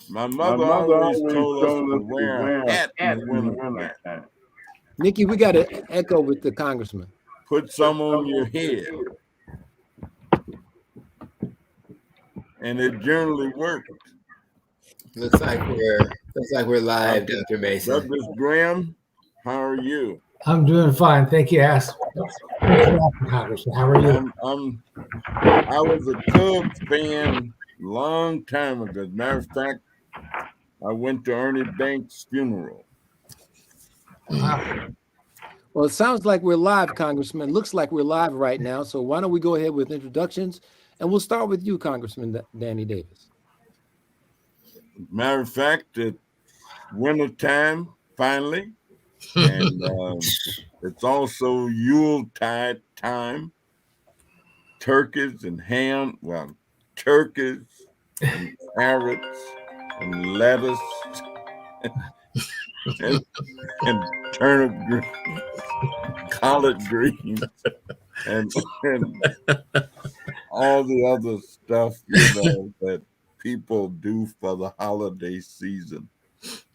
My My mother mother always always told us told to us to wear wear a a hat in hat the in the wintertime. wintertime. Nikki, we got to echo with the congressman. Put Put some on some your on your head, head. and it generally worked. Looks like we're Uh, live, Dr. Mason. Douglas Graham, how are you? I'm doing fine. Thank you, Thanks for asking, Congressman. How are you? I was a Cubs fan long time ago. As a matter of fact, I went to Ernie Banks' funeral. Well, it sounds like we're live, Congressman. Looks like we're live right now. So why don't we go ahead with introductions, and we'll start with you, Congressman Danny Davis. Matter of fact, it's wintertime finally, and it's also Yuletide time. Turkeys and ham, well, turkeys and carrots and lettuce and, and turnip greens, collard greens, and all the other stuff, that people do for the holiday season.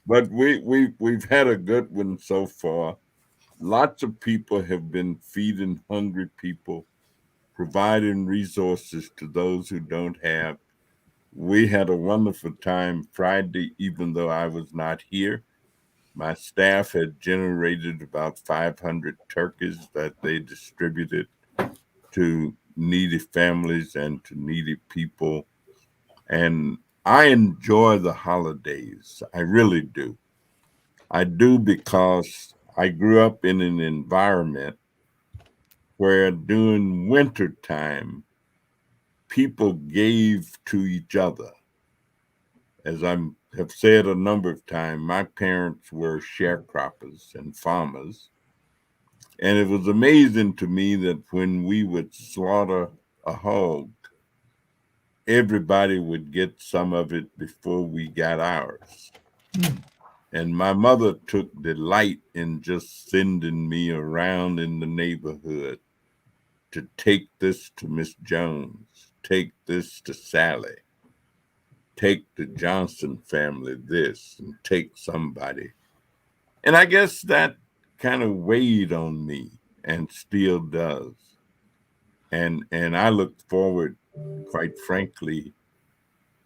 But we've had a good one so far. Lots of people have been feeding hungry people, providing resources to those who don't have. We had a wonderful time Friday, even though I was not here. My staff had generated about 500 turkeys that they distributed to needy families and to needy people. And I enjoy the holidays. I really do. I do because I grew up in an environment where during winter time, people gave to each other. As I have said a number of times, my parents were sharecroppers and farmers. And it was amazing to me that when we would slaughter a hog, everybody would get some of it before we got ours. And my mother took delight in just sending me around in the neighborhood to take this to Miss Jones, take this to Sally, take the Johnson family this, and take somebody. And I guess that kind of weighed on me and still does. And I look forward, quite frankly,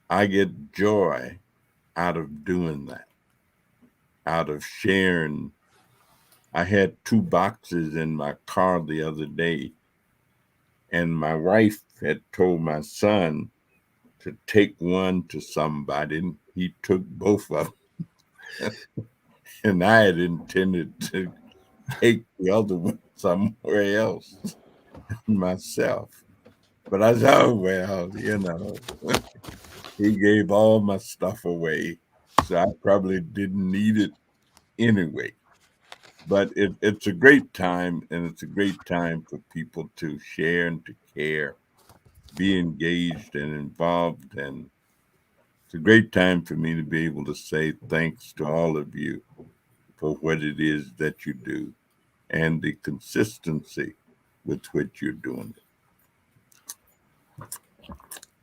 I get joy out of doing that, out of sharing. I had 2 boxes in my car the other day, and my wife had told my son to take one to somebody, and he took both of them. And I had intended to take the other one somewhere else myself. But I said, oh, well, he gave all my stuff away. So I probably didn't need it anyway. But it's a great time, and it's a great time for people to share and to care, be engaged and involved. And it's a great time for me to be able to say thanks to all of you for what it is that you do and the consistency with which you're doing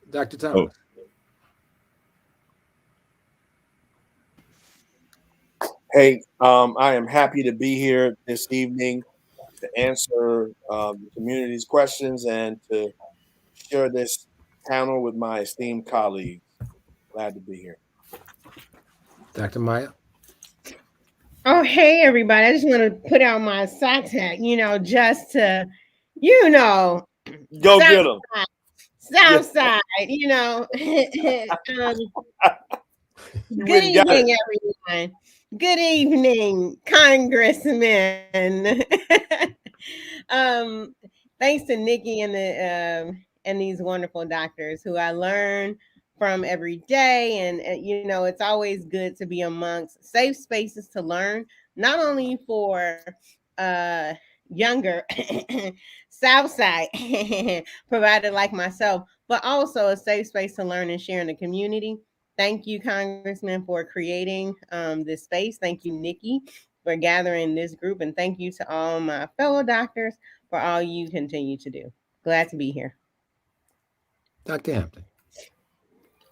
Dr. it. Thomas. Hey, I am happy to be here this evening to answer the community's questions and to share this panel with my esteemed colleagues. Glad to be here. Dr. Maya. Oh, hey, everybody. I just want to put out my socks hat, just to, Go get them. Southside, Good evening, everyone. Good evening, Congressman. Thanks to Nikki and these wonderful doctors who I learn from every day, and it's always good to be amongst safe spaces to learn, not only for younger Southside provider like myself, but also a safe space to learn and share in the community. Thank you, Congressman, for creating this space. Thank you, Nikki, for gathering this group. And thank you to all my fellow doctors for all you continue to do. Glad to be here. Dr. Hampton.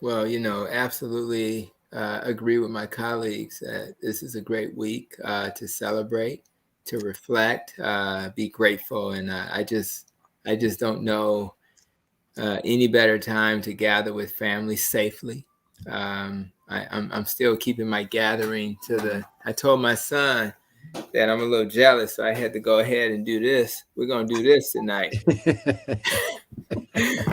Well, absolutely agree with my colleagues that this is a great week to celebrate, to reflect, be grateful, and I just don't know any better time to gather with family safely. I'm still keeping my gathering to the. I told my son that I'm a little jealous, so I had to go ahead and do this. We're gonna do this tonight.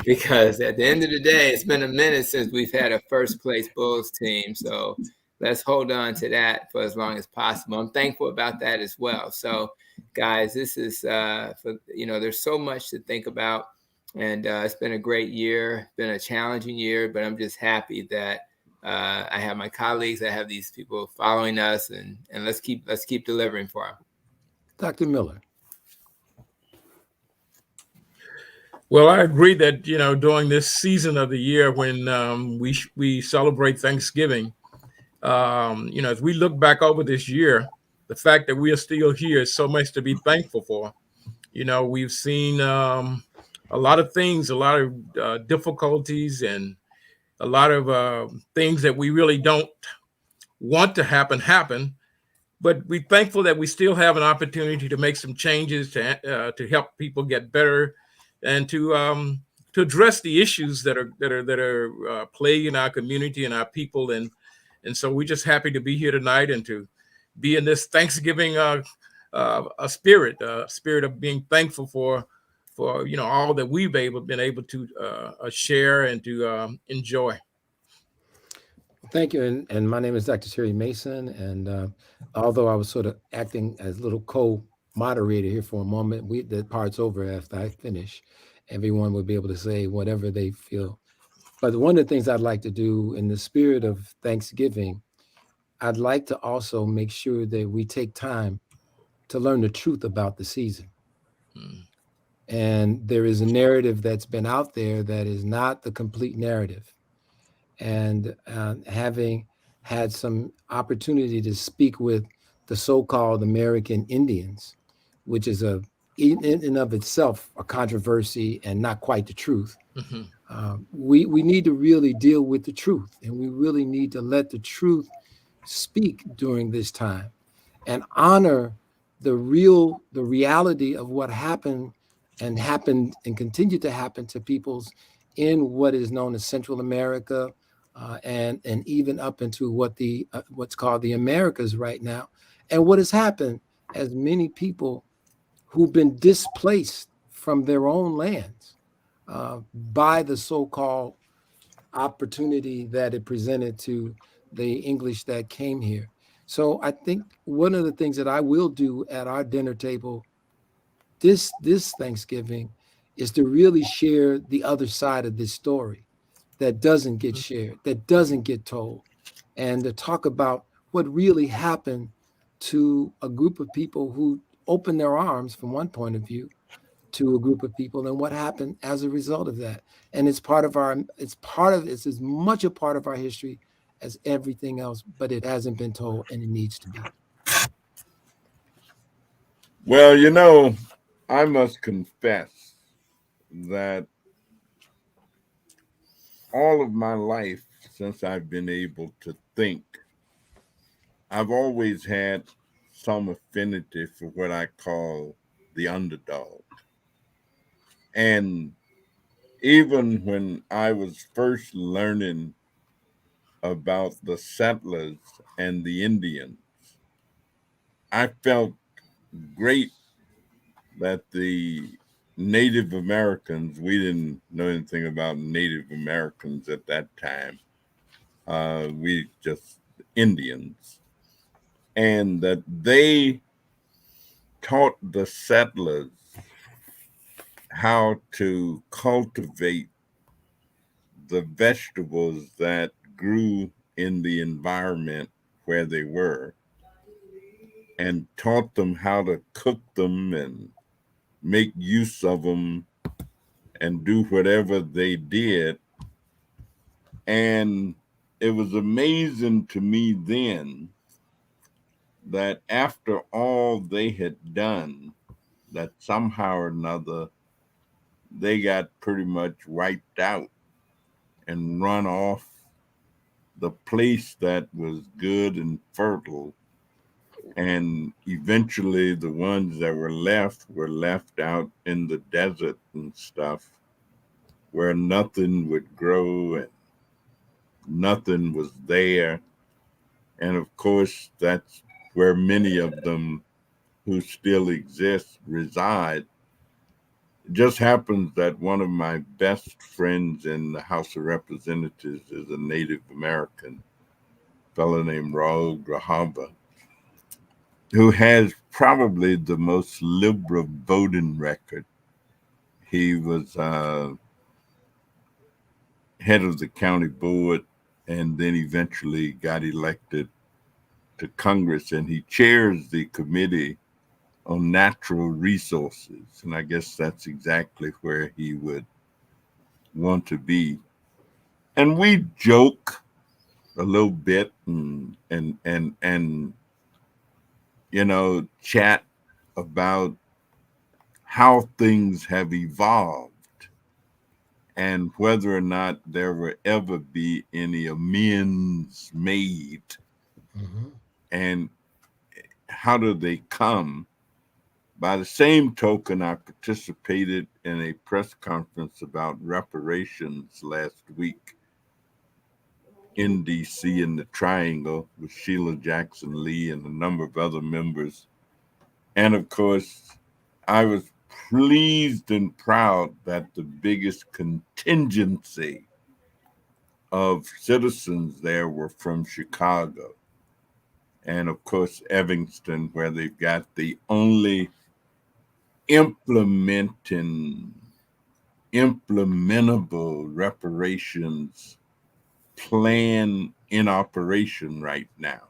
Because at the end of the day, it's been a minute since we've had a first place Bulls team. So let's hold on to that for as long as possible. I'm thankful about that as well. So guys, this is, there's so much to think about, and it's been a great year, been a challenging year, but I'm just happy that I have my colleagues, I have these people following us, and let's keep delivering for them. Dr. Miller. Well, I agree that, during this season of the year when we celebrate Thanksgiving, as we look back over this year, the fact that we are still here is so much to be thankful for. We've seen a lot of things, a lot of difficulties, and a lot of things that we really don't want to happen. But we're thankful that we still have an opportunity to make some changes to help people get better, and to address the issues that are plaguing our community and our people, and so we're just happy to be here tonight and to be in this Thanksgiving a spirit of being thankful for all that we've been able to share and to enjoy. Thank you. And my name is Dr. Terry Mason. And although I was sort of acting as a little co-moderator here for a moment, the part's over after I finish. Everyone will be able to say whatever they feel. But one of the things I'd like to do in the spirit of Thanksgiving, I'd like to also make sure that we take time to learn the truth about the season. And there is a narrative that's been out there that is not the complete narrative. And having had some opportunity to speak with the so-called American Indians, which is in and of itself a controversy and not quite the truth. Mm-hmm. We need to really deal with the truth, and we really need to let the truth speak during this time and honor the reality of what happened and continued to happen to peoples in what is known as Central America, and even up into what's called the Americas right now, and what has happened as many people who've been displaced from their own lands by the so-called opportunity that it presented to the English that came here. So I think one of the things that I will do at our dinner table this Thanksgiving is to really share the other side of this story that doesn't get shared, that doesn't get told, and to talk about what really happened to a group of people who opened their arms from one point of view to a group of people and what happened as a result of that. And it's as much a part of our history as everything else, but it hasn't been told and it needs to be. Well, I must confess that all of my life, since I've been able to think, I've always had some affinity for what I call the underdog. And even when I was first learning about the settlers and the Indians, I felt great that the Native Americans, we didn't know anything about Native Americans at that time. We just Indians. And that they taught the settlers how to cultivate the vegetables that grew in the environment where they were, and taught them how to cook them and make use of them and do whatever they did. And it was amazing to me then that after all they had done, that somehow or another they got pretty much wiped out and run off the place that was good and fertile. And eventually the ones that were left out in the desert and stuff where nothing would grow and nothing was there. And of course, that's where many of them who still exist reside. It just happens that one of my best friends in the House of Representatives is a Native American fellow named Raul Grajaba, who has probably the most liberal voting record. He was head of the county board and then eventually got elected to Congress, and he chairs the committee on natural resources. And I guess that's exactly where he would want to be. And we joke a little bit and chat about how things have evolved and whether or not there will ever be any amends made, and how do they come. By the same token, I participated in a press conference about reparations last week in DC in the Triangle with Sheila Jackson Lee and a number of other members. And of course, I was pleased and proud that the biggest contingency of citizens there were from Chicago. And of course, Evanston, where they've got the only implementable reparations plan in operation right now,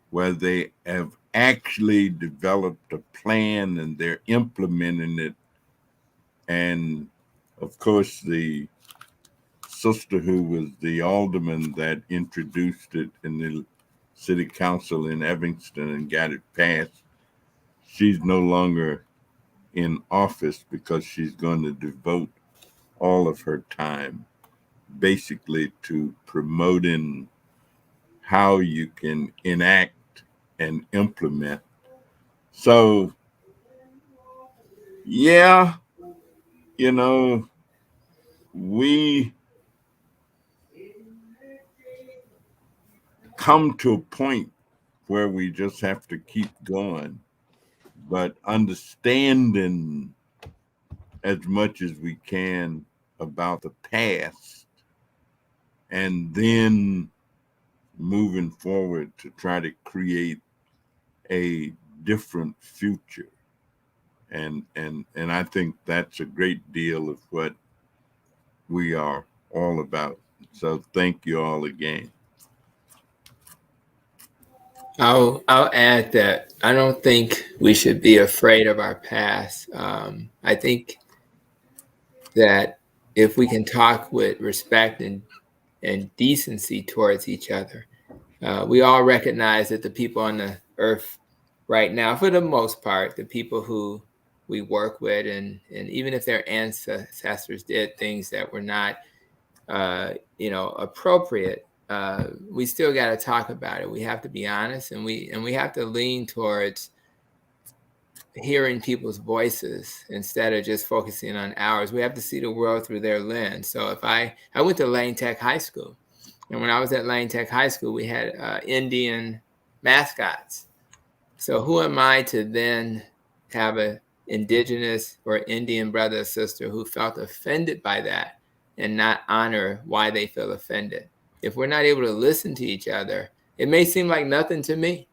where they have actually developed a plan and they're implementing it. And of course, the sister who was the alderman that introduced it in the city council in Evanston and got it passed, she's no longer in office because she's going to devote all of her time basically to promoting how you can enact and implement. So, yeah, we come to a point where we just have to keep going, but understanding as much as we can about the past and then moving forward to try to create a different future. And I think that's a great deal of what we are all about. So thank you all again. I'll add that I don't think we should be afraid of our past. I think that if we can talk with respect and decency towards each other, we all recognize that the people on the earth right now, for the most part, the people who we work with, and even if their ancestors did things that were not, appropriate, we still got to talk about it. We have to be honest, and we have to lean towards hearing people's voices instead of just focusing on ours. We have to see the world through their lens. So if I went to Lane Tech High School, and when I was at Lane Tech High School, we had Indian mascots. So who am I to then have an indigenous or Indian brother or sister who felt offended by that and not honor why they feel offended? If we're not able to listen to each other, it may seem like nothing to me.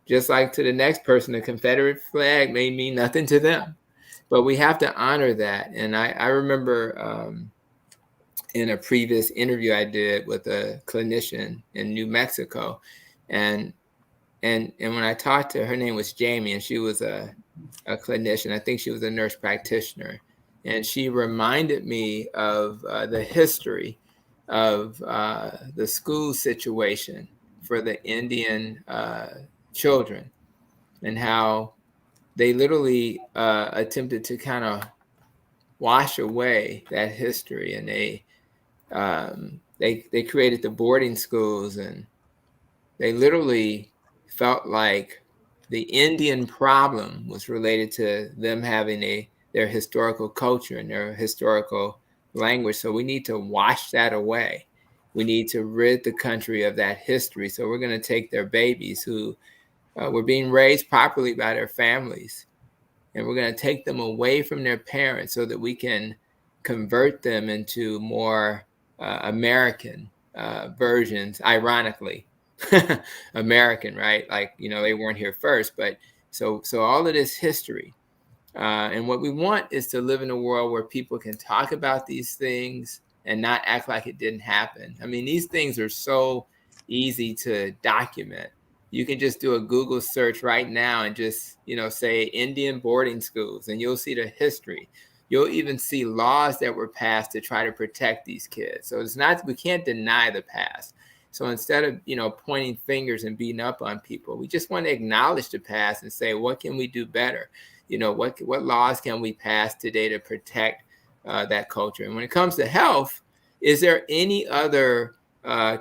Just like to the next person, the Confederate flag may mean nothing to them. But we have to honor that. And I remember in a previous interview I did with a clinician in New Mexico, and when I talked to her, her name was Jamie, and she was a clinician. I think she was a nurse practitioner, and she reminded me of the history of the school situation for the Indian children, and how they literally attempted to kind of wash away that history, and they created the boarding schools, and they literally felt like the Indian problem was related to them having their historical culture and their historical language. So we need to wash that away. We need to rid the country of that history. So we're going to take their babies who were being raised properly by their families, and we're going to take them away from their parents so that we can convert them into more American versions, ironically. American, right? Like, they weren't here first, but so all of this history. And what we want is to live in a world where people can talk about these things and not act like it didn't happen. I mean, these things are so easy to document. You can just do a Google search right now and just, say Indian boarding schools, and you'll see the history. You'll even see laws that were passed to try to protect these kids. So we can't deny the past. So instead of, pointing fingers and beating up on people, we just want to acknowledge the past and say, what can we do better? What laws can we pass today to protect that culture? And when it comes to health, is there any other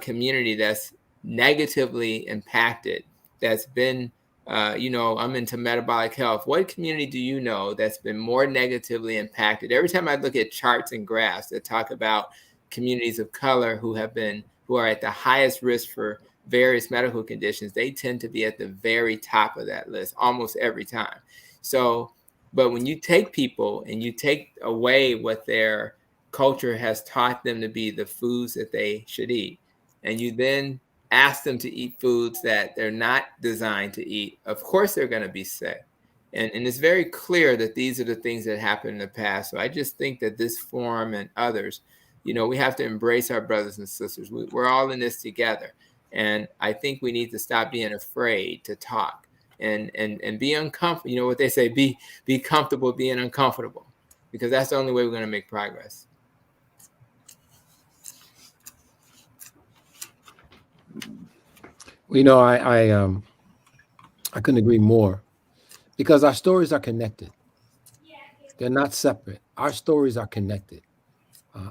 community that's negatively impacted, that's been, I'm into metabolic health. What community do you know that's been more negatively impacted? Every time I look at charts and graphs that talk about communities of color who are at the highest risk for various medical conditions, they tend to be at the very top of that list almost every time. So, but when you take people and you take away what their culture has taught them to be the foods that they should eat, and you then ask them to eat foods that they're not designed to eat, of course they're going to be sick. And it's very clear that these are the things that happened in the past. So I just think that this forum and others, we have to embrace our brothers and sisters. We're all in this together. And I think we need to stop being afraid to talk and be uncomfortable. You know what they say, be comfortable being uncomfortable, because that's the only way we're going to make progress. Well, I couldn't agree more, because our stories are connected. They're not separate. Our stories are connected.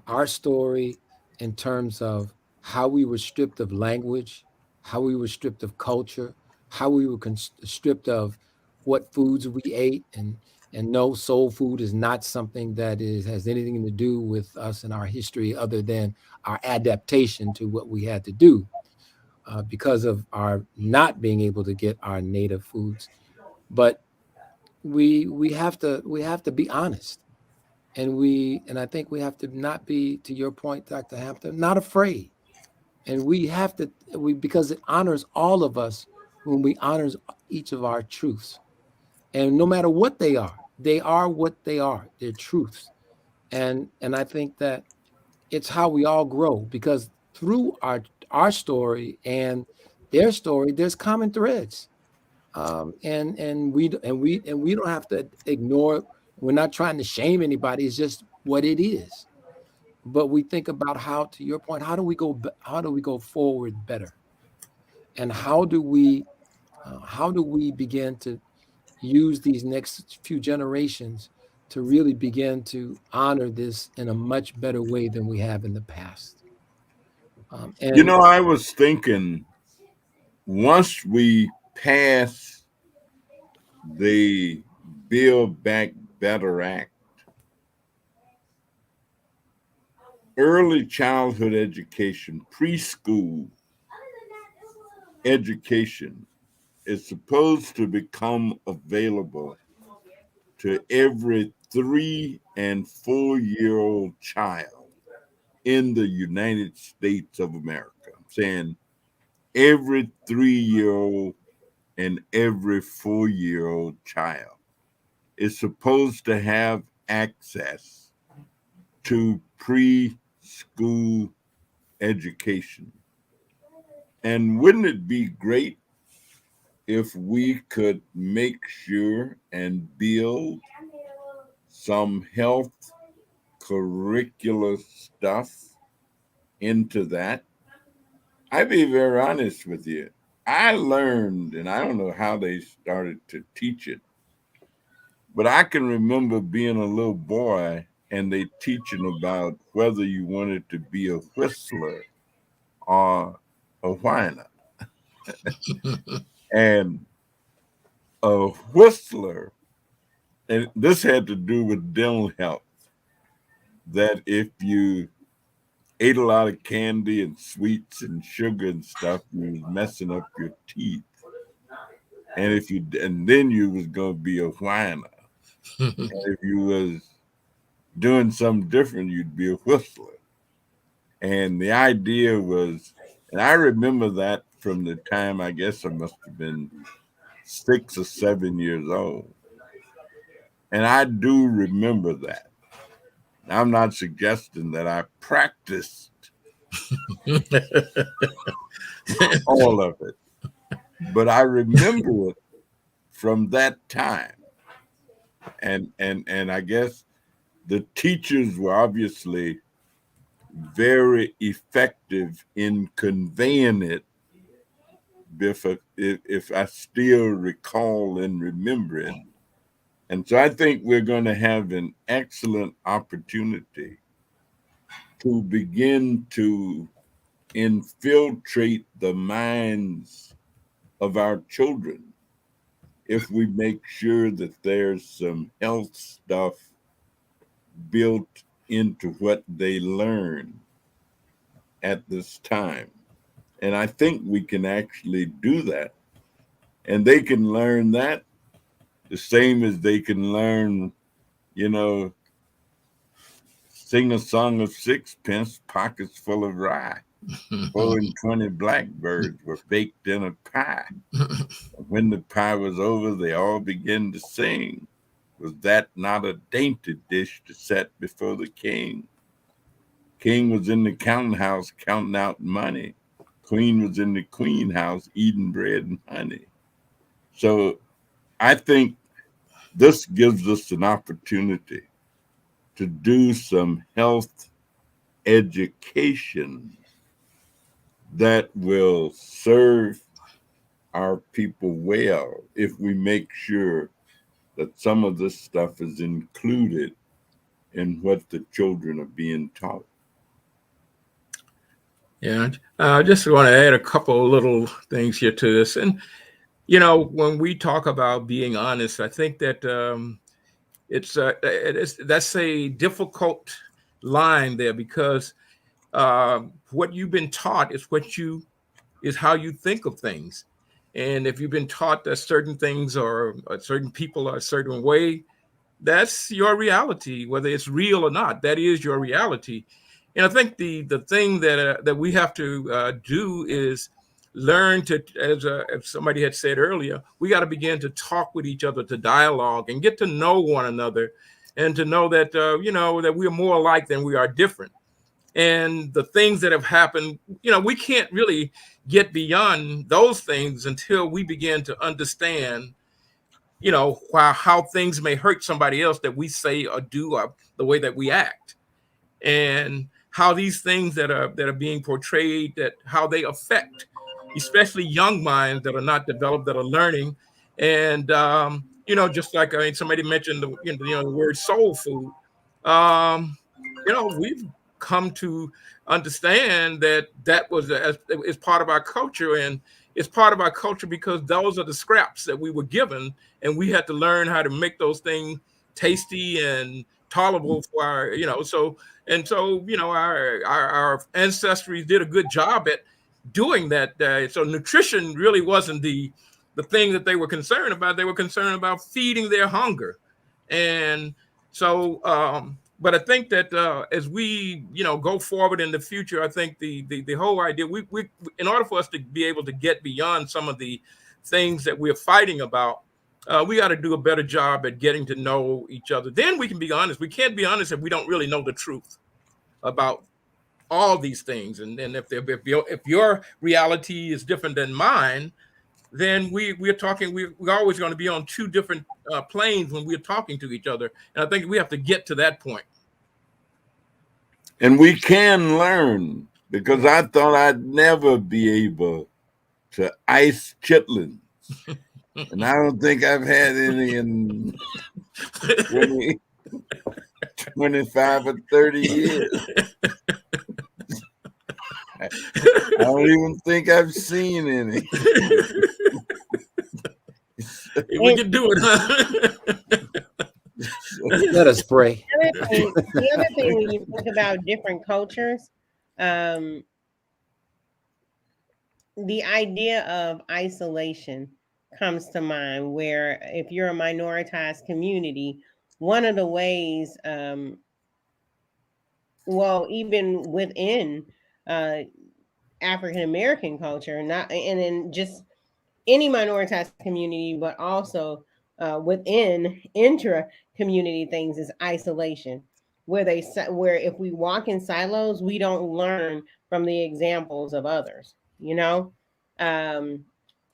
Our story, in terms of how we were stripped of language, how we were stripped of culture, how we were stripped of what foods we ate, and no, soul food is not something that has anything to do with us and our history, other than our adaptation to what we had to do because of our not being able to get our native foods. But we have to be honest, and I think we have to not be, to your point, Dr. Hampton, not afraid. And we have to, because it honors all of us when we honors each of our truths. And no matter what they are what they are. They're truths. And I think that it's how we all grow, because through our story and their story, there's common threads. And we don't have to ignore. We're not trying to shame anybody. It's just what it is. But we think about how, to your point, how do we go forward better, and how do we begin to use these next few generations to really begin to honor this in a much better way than we have in the past. And I was thinking, once we pass the Build Back Better Act, early childhood education, preschool education is supposed to become available to every 3 and 4-year-old child in the United States of America. I'm saying every 3-year-old and every 4-year-old child is supposed to have access to preschool education. And wouldn't it be great if we could make sure and build some health curricular stuff into that? I'll be very honest with you. I learned, and I don't know how they started to teach it, but I can remember being a little boy and they teaching about whether you wanted to be a whistler are a whiner. And a whistler, and this had to do with dental health, that if you ate a lot of candy and sweets and sugar and stuff, you was messing up your teeth. And then you was gonna be a whiner. And if you was doing something different, you'd be a whistler. And the idea was, and I remember that from the time, I guess I must have been 6 or 7 years old. And I do remember that. I'm not suggesting that I practiced all of it, but I remember it from that time. And I guess the teachers were obviously very effective in conveying it, if I still recall and remember it. And so I think we're going to have an excellent opportunity to begin to infiltrate the minds of our children if we make sure that there's some health stuff built into what they learn at this time. And I think we can actually do that. And they can learn that the same as they can learn, sing a song of sixpence, pockets full of rye. 4 and 20 blackbirds were baked in a pie. When the pie was over, they all began to sing. Was that not a dainty dish to set before the king? King was in the counting house counting out money. Queen was in the queen house eating bread and honey. So I think this gives us an opportunity to do some health education that will serve our people well if we make sure that some of this stuff is included in what the children are being taught. Yeah, I just want to add a couple of little things here to this. And, when we talk about being honest, I think that that's a difficult line there, because what you've been taught is how you think of things. And if you've been taught that certain things or certain people are a certain way, that's your reality, whether it's real or not. That is your reality. And I think the thing that we have to do is learn to, as somebody had said earlier, we got to begin to talk with each other, to dialogue and get to know one another, and to know that that we are more alike than we are different. And the things that have happened, we can't really get beyond those things until we begin to understand, how things may hurt somebody else that we say or do, or the way that we act, and how these things that are being portrayed, that how they affect, especially young minds that are not developed, that are learning. And just like somebody mentioned the word soul food. We've come to understand that was is part of our culture, and it's part of our culture because those are the scraps that we were given, and we had to learn how to make those things tasty and tolerable for our, our ancestors did a good job at doing that. So nutrition really wasn't the thing that they were concerned about. They were concerned about feeding their hunger. And so but I think that as we go forward in the future, I think the whole idea, we in order for us to be able to get beyond some of the things that we're fighting about, we got to do a better job at getting to know each other. Then we can be honest. We can't be honest if we don't really know the truth about all these things. And if your reality is different than mine, then we're talking. We're always going to be on two different planes when we're talking to each other. And I think we have to get to that point. And we can learn, because I thought I'd never be able to ice chitlins. And I don't think I've had any in 25 or 30 years. I don't even think I've seen any. If we can do it, huh? Let us pray. The other thing when you think about different cultures, the idea of isolation comes to mind, where if you're a minoritized community, one of the ways, well, even within uh, African American culture, not and in just any minoritized community, but also within intra community things, is isolation, where if we walk in silos, we don't learn from the examples of others, you know, um,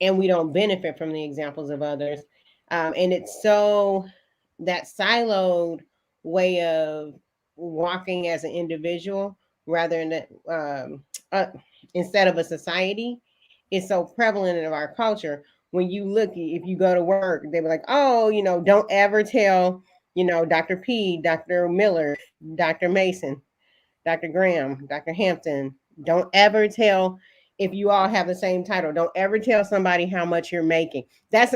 and we don't benefit from the examples of others, and it's so that siloed way of walking as an individual rather than uh, instead of a society is so prevalent in our culture. When you look, if you go to work, they be like, oh, don't ever tell, Dr. P, Dr. Miller, Dr. Mason, Dr. Graham, Dr. Hampton, don't ever tell, if you all have the same title, don't ever tell somebody how much you're making. That's,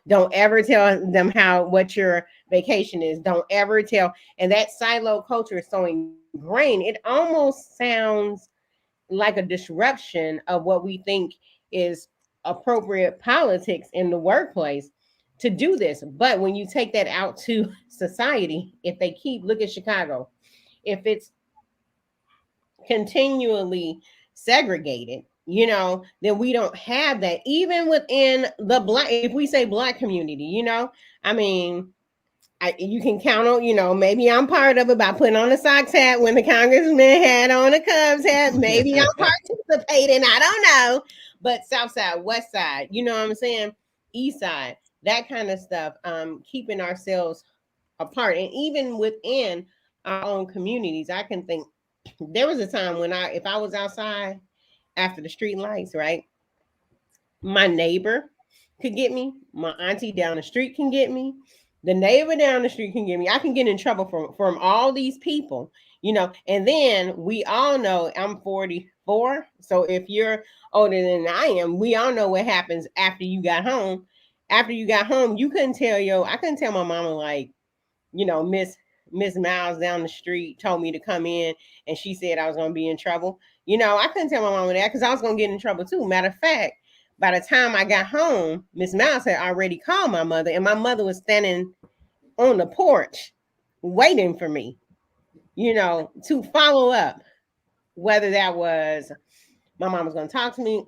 don't ever tell them what your vacation is. Don't ever tell. And that silo culture is so ingrained, it almost sounds like a disruption of what we think is appropriate politics in the workplace to do this. But when you take that out to society, if they look at Chicago, if it's continually segregated, then we don't have that. Even within the Black, if we say Black community, I mean, you can count on, maybe I'm part of it by putting on the Sox hat when the congressman had on the Cubs hat. Maybe I'm participating. I don't know. But South Side, West Side, you know what I'm saying? East Side, that kind of stuff, keeping ourselves apart. And even within our own communities, I can think there was a time when if I was outside after the street lights, right? My neighbor could get me. My auntie down the street can get me. The neighbor down the street can get me. I can get in trouble from all these people, And then we all know I'm 44. So if you're older than I am, we all know what happens after you got home. After you got home, I couldn't tell my mama, like, Miss Miles down the street told me to come in and she said I was going to be in trouble. I couldn't tell my mama that because I was going to get in trouble too. Matter of fact, by the time I got home, Miss Miles had already called my mother, and my mother was standing on the porch waiting for me, to follow up. Whether that was my mom was going to talk to me,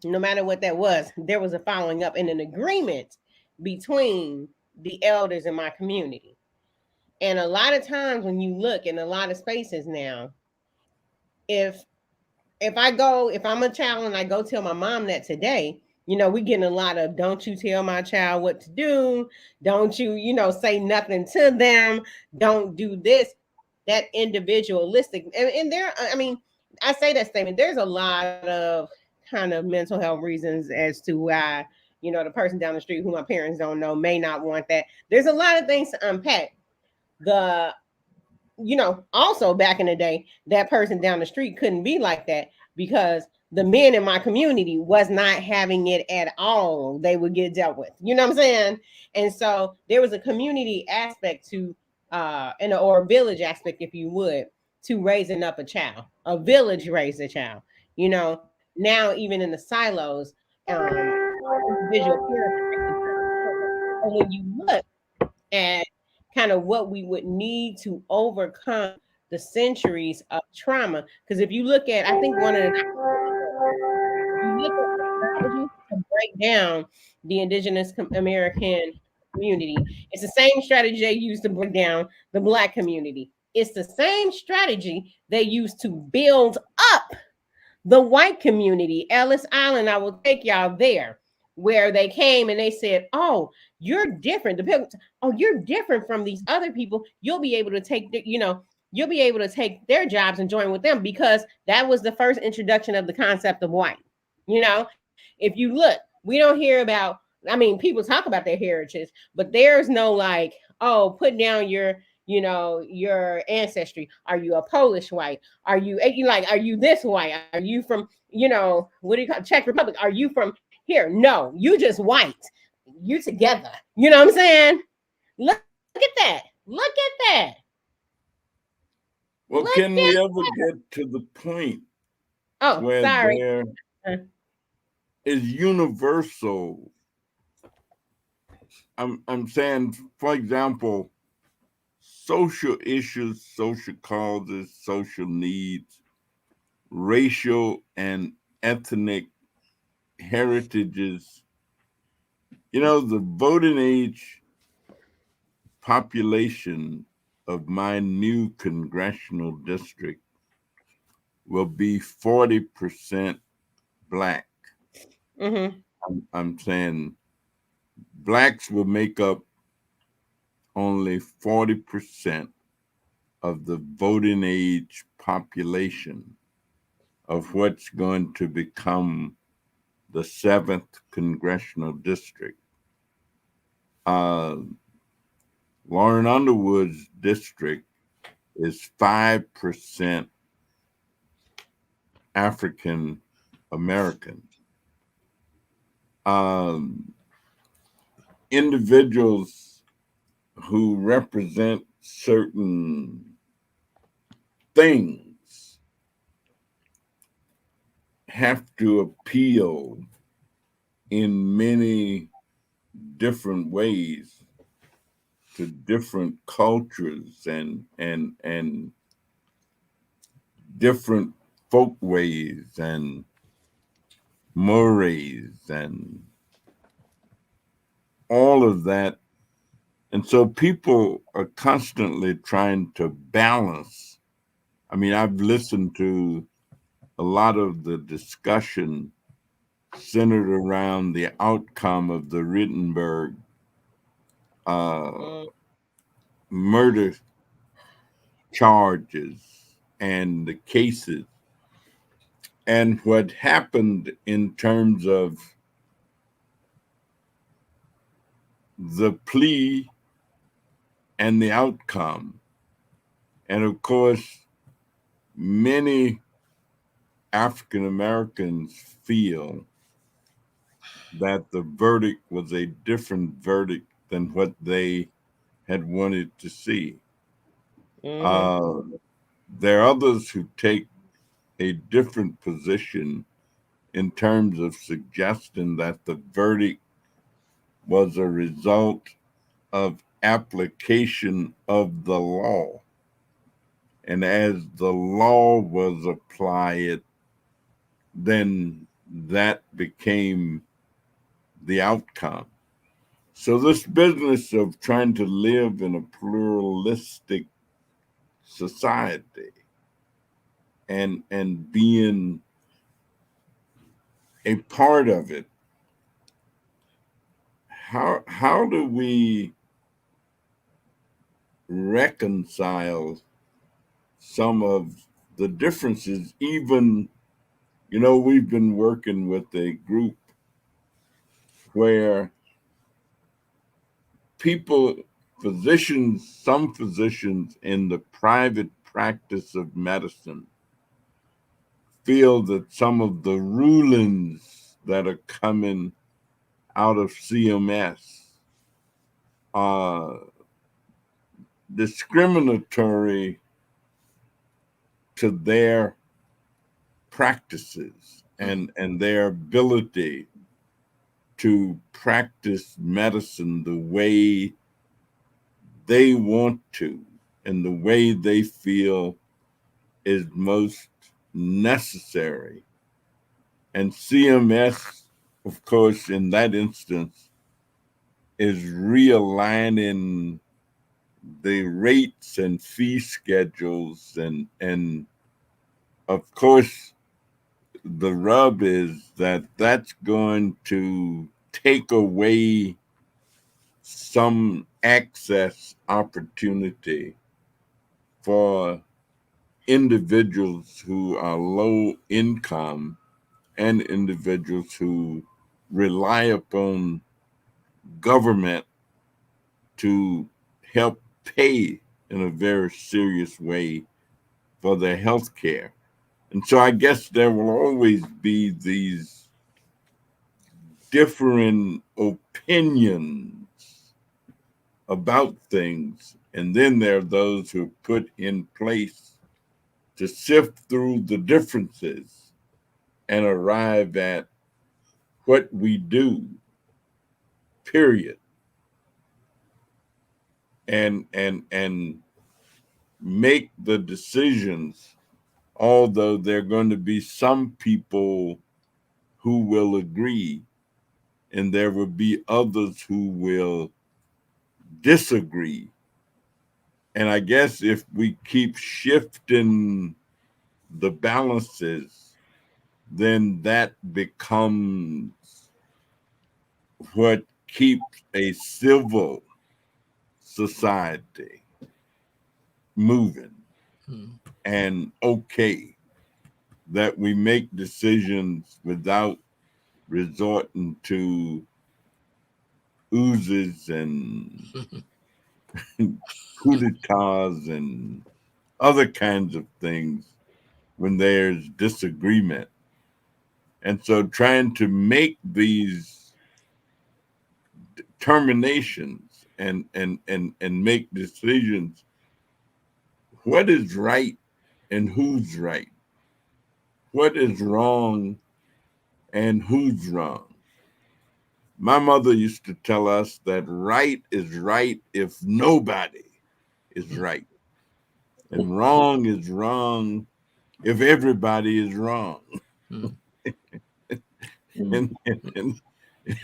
no matter what that was, there was a following up and an agreement between the elders in my community. And a lot of times when you look in a lot of spaces now, if I'm a child and I go tell my mom that today, we getting a lot of, don't you tell my child what to do. Don't you, say nothing to them. Don't do this. That individualistic. And there, I mean, I say that statement. There's a lot of kind of mental health reasons as to why, the person down the street who my parents don't know may not want that. There's a lot of things to unpack. Also back in the day, that person down the street couldn't be like that because the men in my community was not having it at all. They would get dealt with. You know what I'm saying? And so there was a community aspect to, or a village aspect, if you would, to raising up a child. A village raised a child. Now even in the silos, individual parents. And when you look at kind of what we would need to overcome the centuries of trauma. Because if you look at, I think one of the strategies to break down the indigenous American community, it's the same strategy they use to break down the Black community. It's the same strategy they use to build up the white community. Ellis Island, I will take y'all there, where they came and they said, oh, you're different. You're different from these other people. You'll be able to take you'll be able to take their jobs and join with them, because that was the first introduction of the concept of white. If you look, we don't hear about, people talk about their heritage, but there's no like, oh, put down your your ancestry. Are you a Polish white? Are you are you this white? Are you from, what do you call it, Czech Republic? Are you from here? No, you just white. You together. You know what I'm saying? Look at that. Look at that. Well, Look can we at ever get to the point Oh, where sorry. there is universal? I'm saying, for example, social issues, social causes, social needs, racial and ethnic heritages. The voting age population of my new congressional district will be 40% Black. Mm-hmm. I'm saying Blacks will make up only 40% of the voting age population of what's going to become the 7th congressional district. Lauren Underwood's district is 5% African American. Individuals who represent certain things have to appeal in many different ways to different cultures and different folkways and mores and all of that. And so people are constantly trying to balance. I mean, I've listened to a lot of the discussion centered around the outcome of the Rittenberg murder charges and the cases, and what happened in terms of the plea and the outcome. And of course, many African Americans feel that the verdict was a different verdict than what they had wanted to see. Mm-hmm. There are others who take a different position in terms of suggesting that the verdict was a result of application of the law. And as the law was applied, then that became the outcome. So this business of trying to live in a pluralistic society and being a part of it, how do we reconcile some of the differences? Even, we've been working with a group where some physicians in the private practice of medicine feel that some of the rulings that are coming out of CMS are discriminatory to their practices and their ability to practice medicine the way they want to and the way they feel is most necessary. And CMS, of course, in that instance, is realigning the rates and fee schedules. And of course, the rub is that that's going to take away some access opportunity for individuals who are low income and individuals who rely upon government to help pay in a very serious way for their health care. And so I guess there will always be these differing opinions about things. And then there are those who are put in place to sift through the differences and arrive at what we do, period. And make the decisions, although there are going to be some people who will agree and there will be others who will disagree. And I guess if we keep shifting the balances, then that becomes what keeps a civil society moving and okay, that we make decisions without resorting to oozes and coup d'etats and other kinds of things when there's disagreement. And so trying to make these determinations and make decisions, what is right and who's right, what is wrong and who's wrong. My mother used to tell us that right is right if nobody is right, and wrong is wrong if everybody is wrong. and,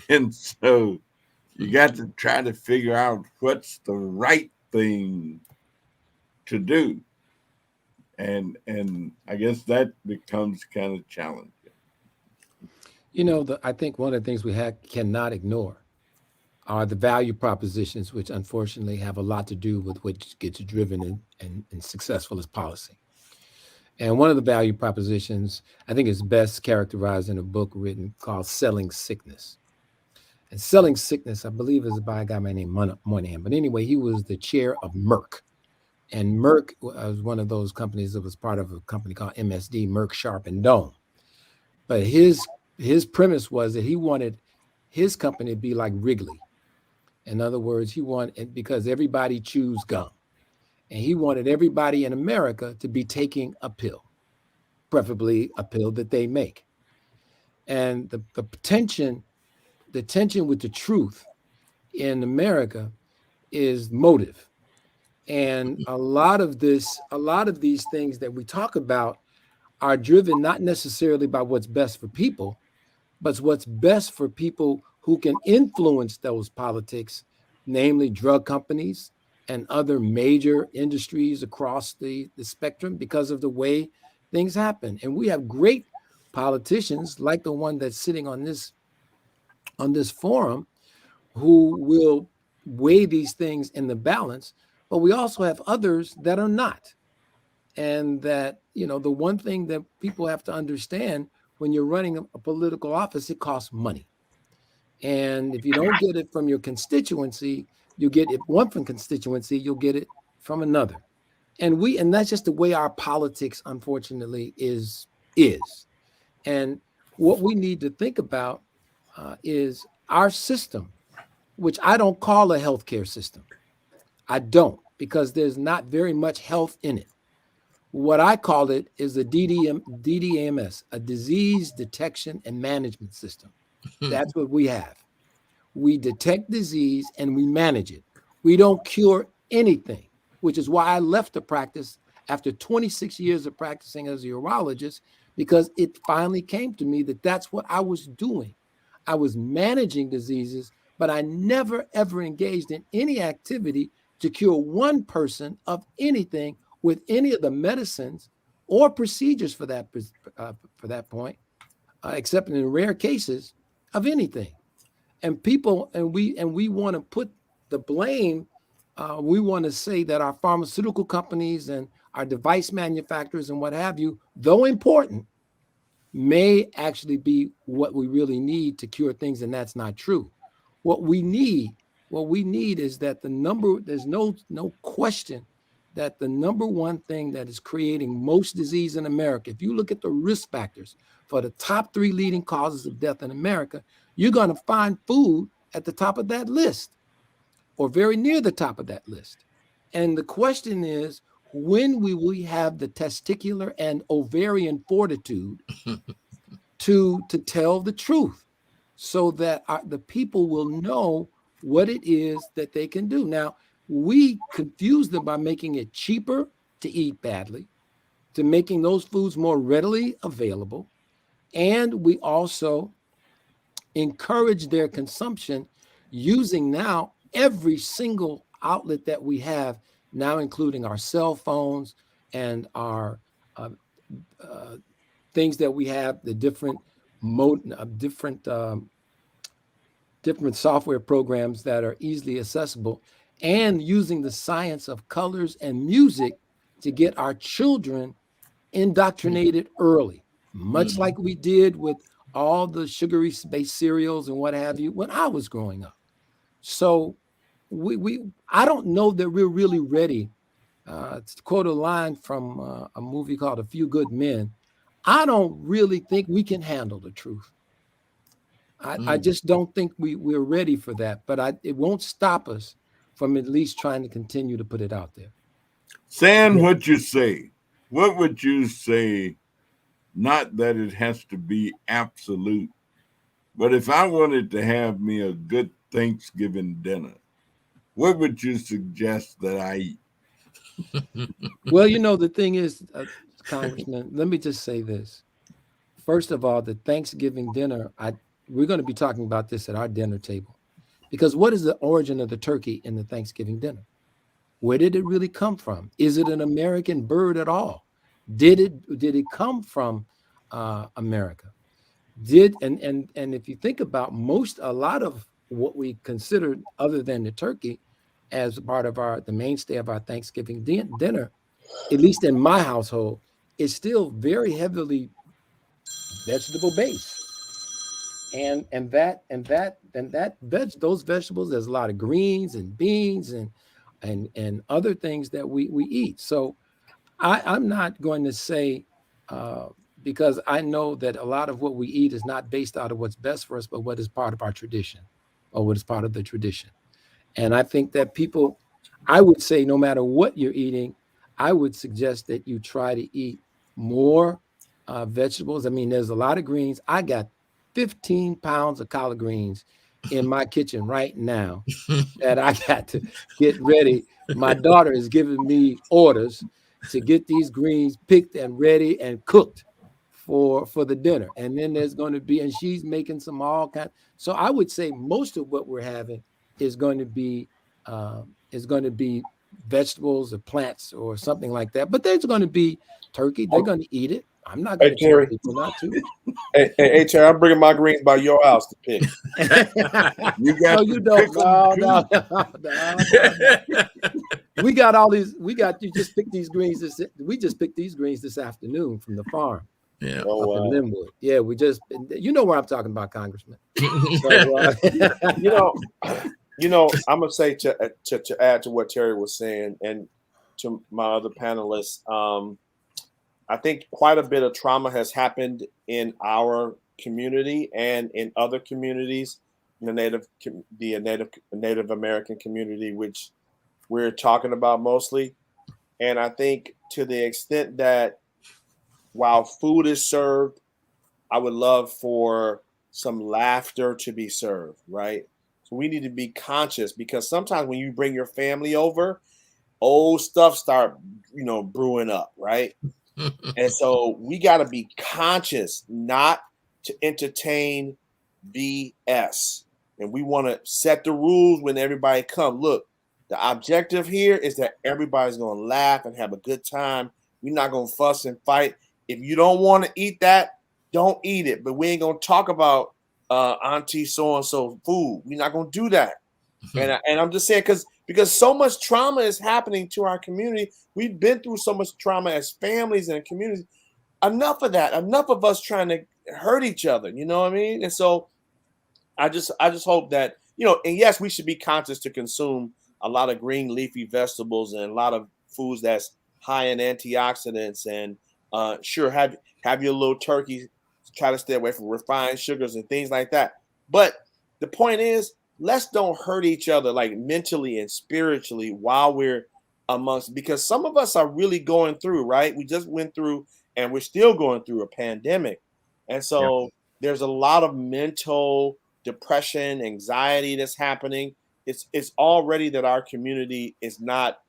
and so you got to try to figure out what's the right thing to do. And I guess that becomes kind of challenging. You know, I think one of the things we cannot ignore are the value propositions, which unfortunately have a lot to do with what gets driven and successful as policy. And one of the value propositions, I think, is best characterized in a book written called Selling Sickness. And Selling Sickness, I believe, is by a guy named Moynihan. But anyway, he was the chair of Merck. And Merck was one of those companies that was part of a company called MSD, Merck Sharp and Dohme. But his premise was that he wanted his company to be like Wrigley. In other words, he wanted, because everybody chews gum, and he wanted everybody in America to be taking a pill, preferably a pill that they make. And the tension with the truth in America is motive. And a lot of these things that we talk about are driven not necessarily by what's best for people, but what's best for people who can influence those politics, namely drug companies and other major industries across the spectrum, because of the way things happen. And we have great politicians like the one that's sitting on this forum who will weigh these things in the balance, but we also have others that are not. And that, you know, the one thing that people have to understand, when you're running a political office, it costs money. And if you don't get it from your constituency, you get it one from constituency, you'll get it from another. And that's just the way our politics, unfortunately, is. And what we need to think about is our system, which I don't call a healthcare system. I don't, because there's not very much health in it. What I call it is a DDMS, a disease detection and management system. That's what we have. We detect disease and we manage it. We don't cure anything, which is why I left the practice after 26 years of practicing as a urologist, because it finally came to me that that's what I was doing. I was managing diseases, but I never, ever engaged in any activity to cure one person of anything with any of the medicines or procedures for that point, except in rare cases of anything. And we want to put the blame. We want to say that our pharmaceutical companies and our device manufacturers and what have you, though important, may actually be what we really need to cure things, and that's not true. What we need is that there's no question that the number one thing that is creating most disease in America, if you look at the risk factors for the top 3 leading causes of death in America, you're going to find food at the top of that list or very near the top of that list. And the question is, when will we have the testicular and ovarian fortitude to tell the truth so that the people will know what it is that they can do? Now, we confuse them by making it cheaper to eat badly, to making those foods more readily available. And we also encourage their consumption using now every single outlet that we have now, including our cell phones and our things that we have, the different different software programs that are easily accessible, and using the science of colors and music to get our children indoctrinated early, much like we did with all the sugary based cereals and what have you when I was growing up. So I don't know that we're really ready. To quote a line from a movie called A Few Good Men, I don't really think we can handle the truth. I just don't think we're ready for that, but it won't stop us from at least trying to continue to put it out there. Saying what you say, what would you say? Not that it has to be absolute, but if I wanted to have me a good Thanksgiving dinner, what would you suggest that I eat? Well, the thing is, Congressman, let me just say this. First of all, the Thanksgiving dinner, we're going to be talking about this at our dinner table, because what is the origin of the turkey in the Thanksgiving dinner? Where did it really come from? Is it an American bird at all? Did it come from America? And if you think about a lot of what we consider other than the turkey as part of the mainstay of our Thanksgiving dinner, at least in my household, is still very heavily vegetable based. And those vegetables, there's a lot of greens and beans and other things that we eat. So I'm not going to say, because I know that a lot of what we eat is not based out of what's best for us, but what is part of our tradition or what is part of the tradition. And I think that I would say, no matter what you're eating, I would suggest that you try to eat more vegetables. I mean, there's a lot of greens. I got 15 pounds of collard greens in my kitchen right now that I got to get ready. My daughter is giving me orders to get these greens picked and ready and cooked for the dinner. And then there's going to be, and she's making some all kind. So I would say most of what we're having is going to be vegetables or plants or something like that. But there's going to be turkey. They're going to eat it. I'm not going to tell people not to. Hey, Terry, I'm bringing my greens by your house to pick. You got No, you don't. No. We got all these. You just picked these greens. We just picked these greens this afternoon from the farm. Yeah. Up in Linwood. Yeah, we just, where I'm talking about, Congressman. So, I'm gonna say to add to what Terry was saying and to my other panelists, I think quite a bit of trauma has happened in our community and in other communities, the Native American community, which we're talking about mostly. And I think to the extent that while food is served, I would love for some laughter to be served, right? So we need to be conscious, because sometimes when you bring your family over, old stuff start, brewing up, right? And so we got to be conscious not to entertain BS. And we want to set the rules when everybody comes. Look, the objective here is that everybody's going to laugh and have a good time. We're not going to fuss and fight. If you don't want to eat that, don't eat it. But we ain't going to talk about auntie so-and-so food. We're not going to do that. And I'm just saying, because so much trauma is happening to our community. We've been through so much trauma as families and communities. Enough of that. Enough of us trying to hurt each other. You know what I mean? And so I just hope that, and yes, we should be conscious to consume a lot of green leafy vegetables and a lot of foods that's high in antioxidants, and sure, have your little turkey. Try to stay away from refined sugars and things like that. But the point is, let's don't hurt each other like mentally and spiritually while we're amongst, because some of us are really going through, right? We just went through and we're still going through a pandemic. And so there's a lot of mental depression, anxiety that's happening. It's already that our community is not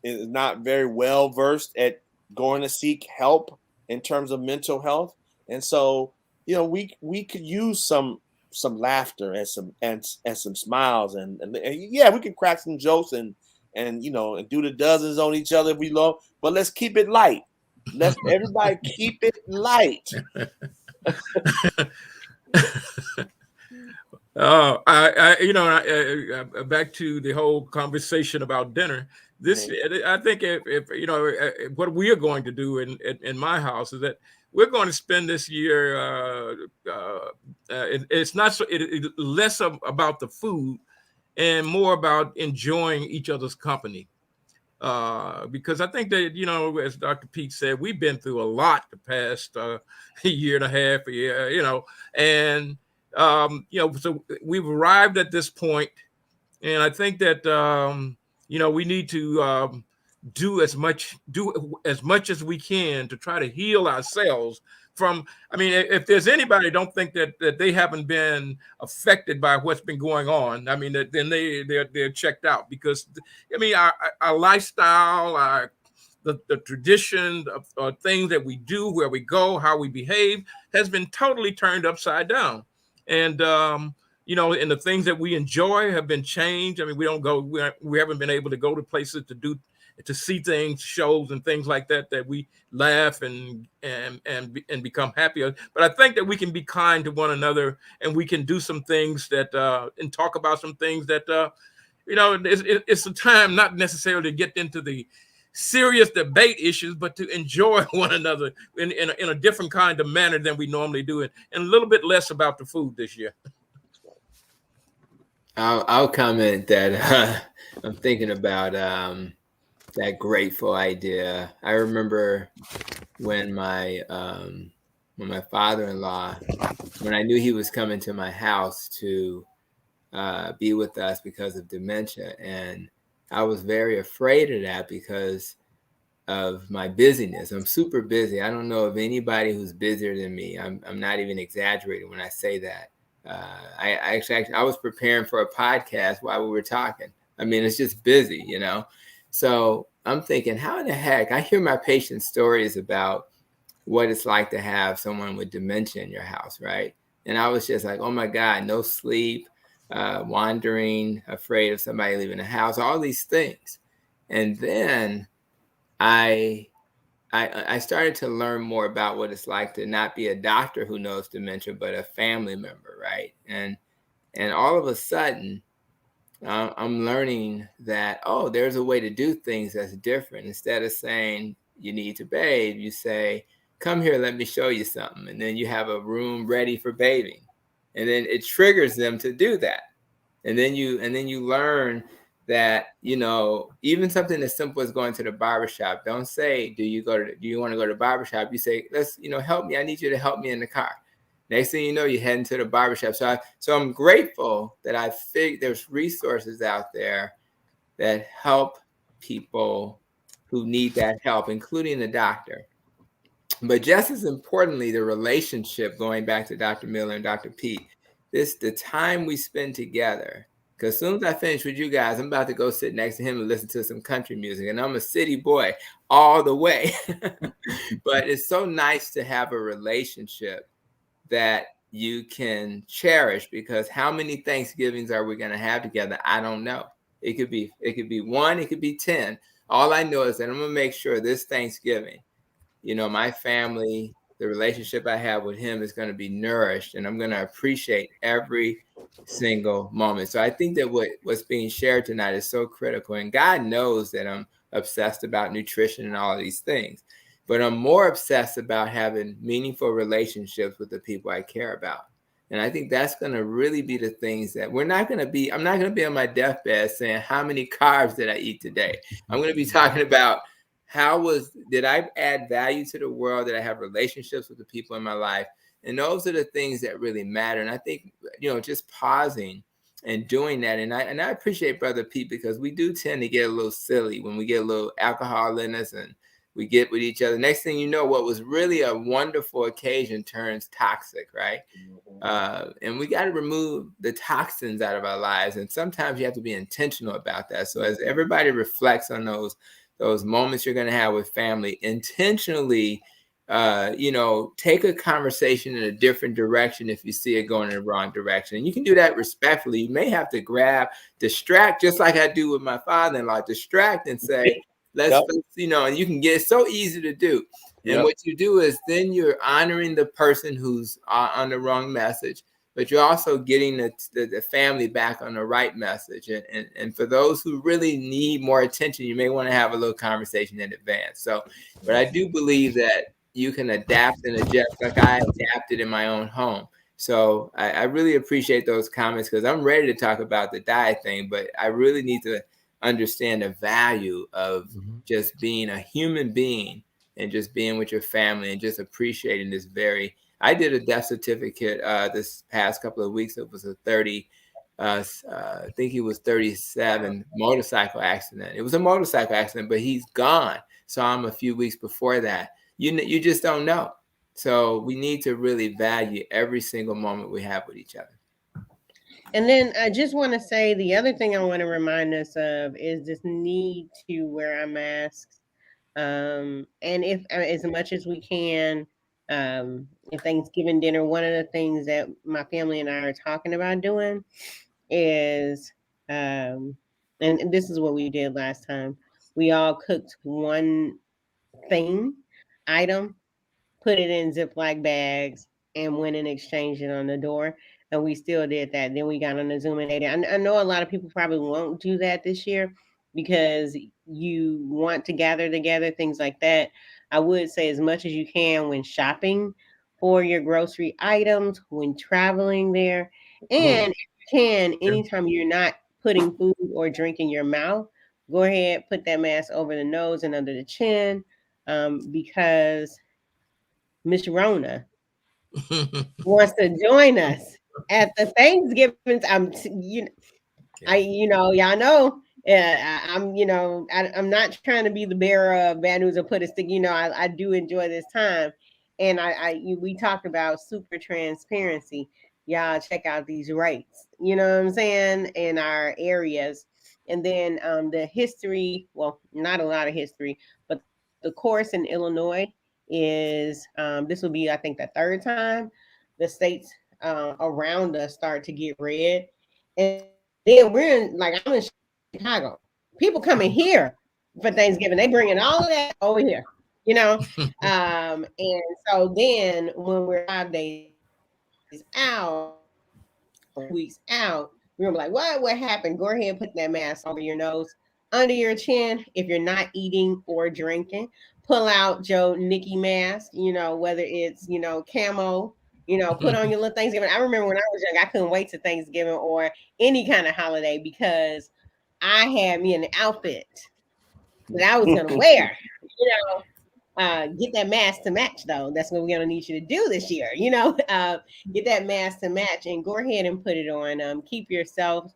is not very well versed at going to seek help in terms of mental health. And so, we could use some laughter and some smiles, and yeah, we can crack some jokes and and do the dozens on each other if we love, but let's keep it light. Let's everybody keep it light. Back to the whole conversation about dinner. This, I think, if what we are going to do in my house is that we're going to spend this year. It's not so. It's less about the food and more about enjoying each other's company. Because I think that, as Dr. Pete said, we've been through a lot the past year and a half, and so we've arrived at this point, and I think that we need to do as much as we can to try to heal ourselves from. I mean, if there's anybody don't think that they haven't been affected by what's been going on, I mean, then they're checked out, because I mean, our lifestyle, the tradition of things that we do, where we go, how we behave, has been totally turned upside down. And and the things that we enjoy have been changed. I mean, we haven't been able to go to places to see things, shows and things like that we laugh and become happier. But I think that we can be kind to one another, and we can do some things that and talk about some things that it's a time not necessarily to get into the serious debate issues, but to enjoy one another in a different kind of manner than we normally do, and a little bit less about the food this year. I'll comment that I'm thinking about that grateful idea. I remember when my father-in-law, when I knew he was coming to my house to be with us because of dementia, and I was very afraid of that because of my busyness. I'm super busy. I don't know of anybody who's busier than me. I'm not even exaggerating when I say that. I was preparing for a podcast while we were talking. I mean, it's just busy, So I'm thinking, how in the heck? I hear my patients' stories about what it's like to have someone with dementia in your house, right? And I was just like, oh my God, no sleep, wandering, afraid of somebody leaving the house, all these things. And then I started to learn more about what it's like to not be a doctor who knows dementia, but a family member, right? And all of a sudden, I'm learning that, there's a way to do things that's different. Instead of saying you need to bathe, you say, come here, let me show you something. And then you have a room ready for bathing. And then it triggers them to do that. And then you learn that, even something as simple as going to the barbershop, don't say, do you want to go to the barbershop? You say, let's, help me. I need you to help me in the car. Next thing you know, you're heading to the barbershop. So I'm grateful that I think there's resources out there that help people who need that help, including the doctor. But just as importantly, the relationship, going back to Dr. Miller and Dr. Pete, the time we spend together. Because as soon as I finish with you guys, I'm about to go sit next to him and listen to some country music. And I'm a city boy all the way. But it's so nice to have a relationship that you can cherish, because how many Thanksgivings are we going to have together? I don't know. It could be 1, it could be 10. All I know is that I'm going to make sure this Thanksgiving, my family, the relationship I have with him is going to be nourished, and I'm going to appreciate every single moment. So I think that what's being shared tonight is so critical. And God knows that I'm obsessed about nutrition and all of these things. But I'm more obsessed about having meaningful relationships with the people I care about. And I think that's going to really be the things that I'm not going to be on my deathbed saying, how many carbs did I eat today? I'm going to be talking about did I add value to the world? Did I have relationships with the people in my life? And those are the things that really matter. And I think, just pausing and doing that. And I appreciate Brother Pete, because we do tend to get a little silly when we get a little alcohol in us and we get with each other. Next thing you know, what was really a wonderful occasion turns toxic, right? And we got to remove the toxins out of our lives. And sometimes you have to be intentional about that. So as everybody reflects on those moments you're going to have with family, intentionally, take a conversation in a different direction if you see it going in the wrong direction. And you can do that respectfully. You may have to distract, just like I do with my father-in-law, distract and say, let's, and you can get, it's so easy to do. And what you do is then you're honoring the person who's on the wrong message, but you're also getting the family back on the right message. And for those who really need more attention, you may want to have a little conversation in advance. So, but I do believe that you can adapt and adjust like I adapted in my own home. So I really appreciate those comments, because I'm ready to talk about the diet thing, but I really need to understand the value of just being a human being and just being with your family and just appreciating this I did a death certificate this past couple of weeks. It was a 30, I think he was 37 motorcycle accident. It was a motorcycle accident, but he's gone. So I'm a few weeks before that. You just don't know. So we need to really value every single moment we have with each other. And then I just want to say the other thing I want to remind us of is this need to wear our masks. And if as much as we can, if Thanksgiving dinner, one of the things that my family and I are talking about doing is, and this is what we did last time. We all cooked one item, put it in Ziploc bags, and went and exchanged it on the door. And we still did that. Then we got on the Zoom and ate it. I know a lot of people probably won't do that this year because you want to gather together, things like that. I would say as much as you can when shopping for your grocery items, when traveling there, and if you can, anytime you're not putting food or drink in your mouth, go ahead, put that mask over the nose and under the chin, because Miss Rona wants to join us at the Thanksgiving. Y'all know. I'm not trying to be the bearer of bad news or put a stick. I do enjoy this time, and we talked about super transparency. Y'all check out these rates. You know what I'm saying, in our areas, and then the history. Well, not a lot of history, but the course in Illinois is this will be, I think, the third time the states around us start to get red, and then I'm in Chicago. People coming here for Thanksgiving, they bringing all of that over here, and so then when we're 5 days out, weeks out, we're like, what happened? Go ahead and put that mask over your nose, under your chin. If you're not eating or drinking, pull out your Nikki mask, whether it's, camo, put on your little Thanksgiving. I remember when I was young, I couldn't wait to Thanksgiving or any kind of holiday because I had me an outfit that I was going to wear, get that mask to match though. That's what we're going to need you to do this year. Get that mask to match and go ahead and put it on. Keep yourself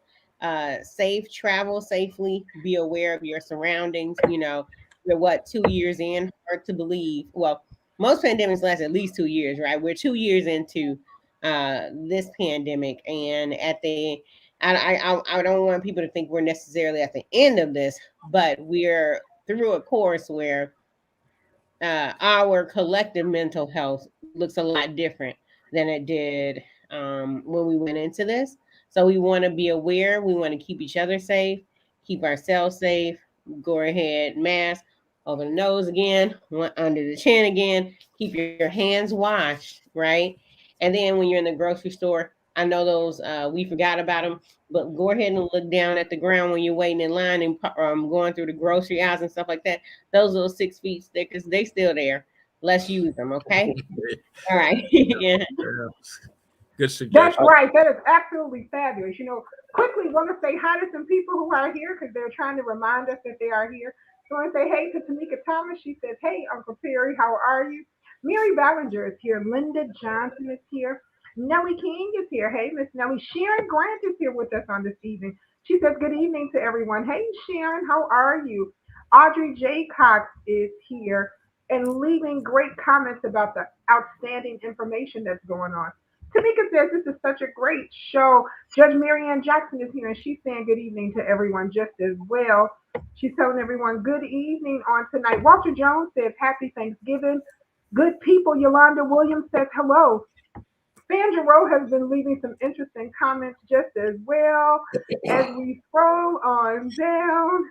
safe, travel safely, be aware of your surroundings. We're 2 years in, hard to believe. Well, most pandemics last at least 2 years, right? We're 2 years into this pandemic, and I don't want people to think we're necessarily at the end of this, but we're through a course where our collective mental health looks a lot different than it did when we went into this. So we want to be aware. We want to keep each other safe, keep ourselves safe. Go ahead, mask over the nose again, under the chin again. Keep your hands washed, right? And then when you're in the grocery store, I know those we forgot about them, but go ahead and look down at the ground when you're waiting in line and going through the grocery aisles and stuff like that. Those little 6 feet stickers, they still there. Let's use them, okay? All right. Yeah. Good That's suggestion. right. That is absolutely fabulous. Quickly want to say hi to some people who are here because they're trying to remind us that they are here. So I want to say hey to Tamika Thomas. She says, "Hey, Uncle Perry, how are you?" Mary Ballinger is here. Linda Johnson is here. Nellie King is here. Hey, Miss Nellie. Sharon Grant is here with us on this evening. She says, "Good evening to everyone." Hey, Sharon, how are you? Audrey J. Cox is here and leaving great comments about the outstanding information that's going on. Tamika says this is such a great show. Judge Marianne Jackson is here and she's saying good evening to everyone just as well. She's telling everyone good evening on tonight. Walter Jones says happy Thanksgiving. Good people. Yolanda Williams says hello. Sandra Rowe has been leaving some interesting comments just as well as we scroll on down.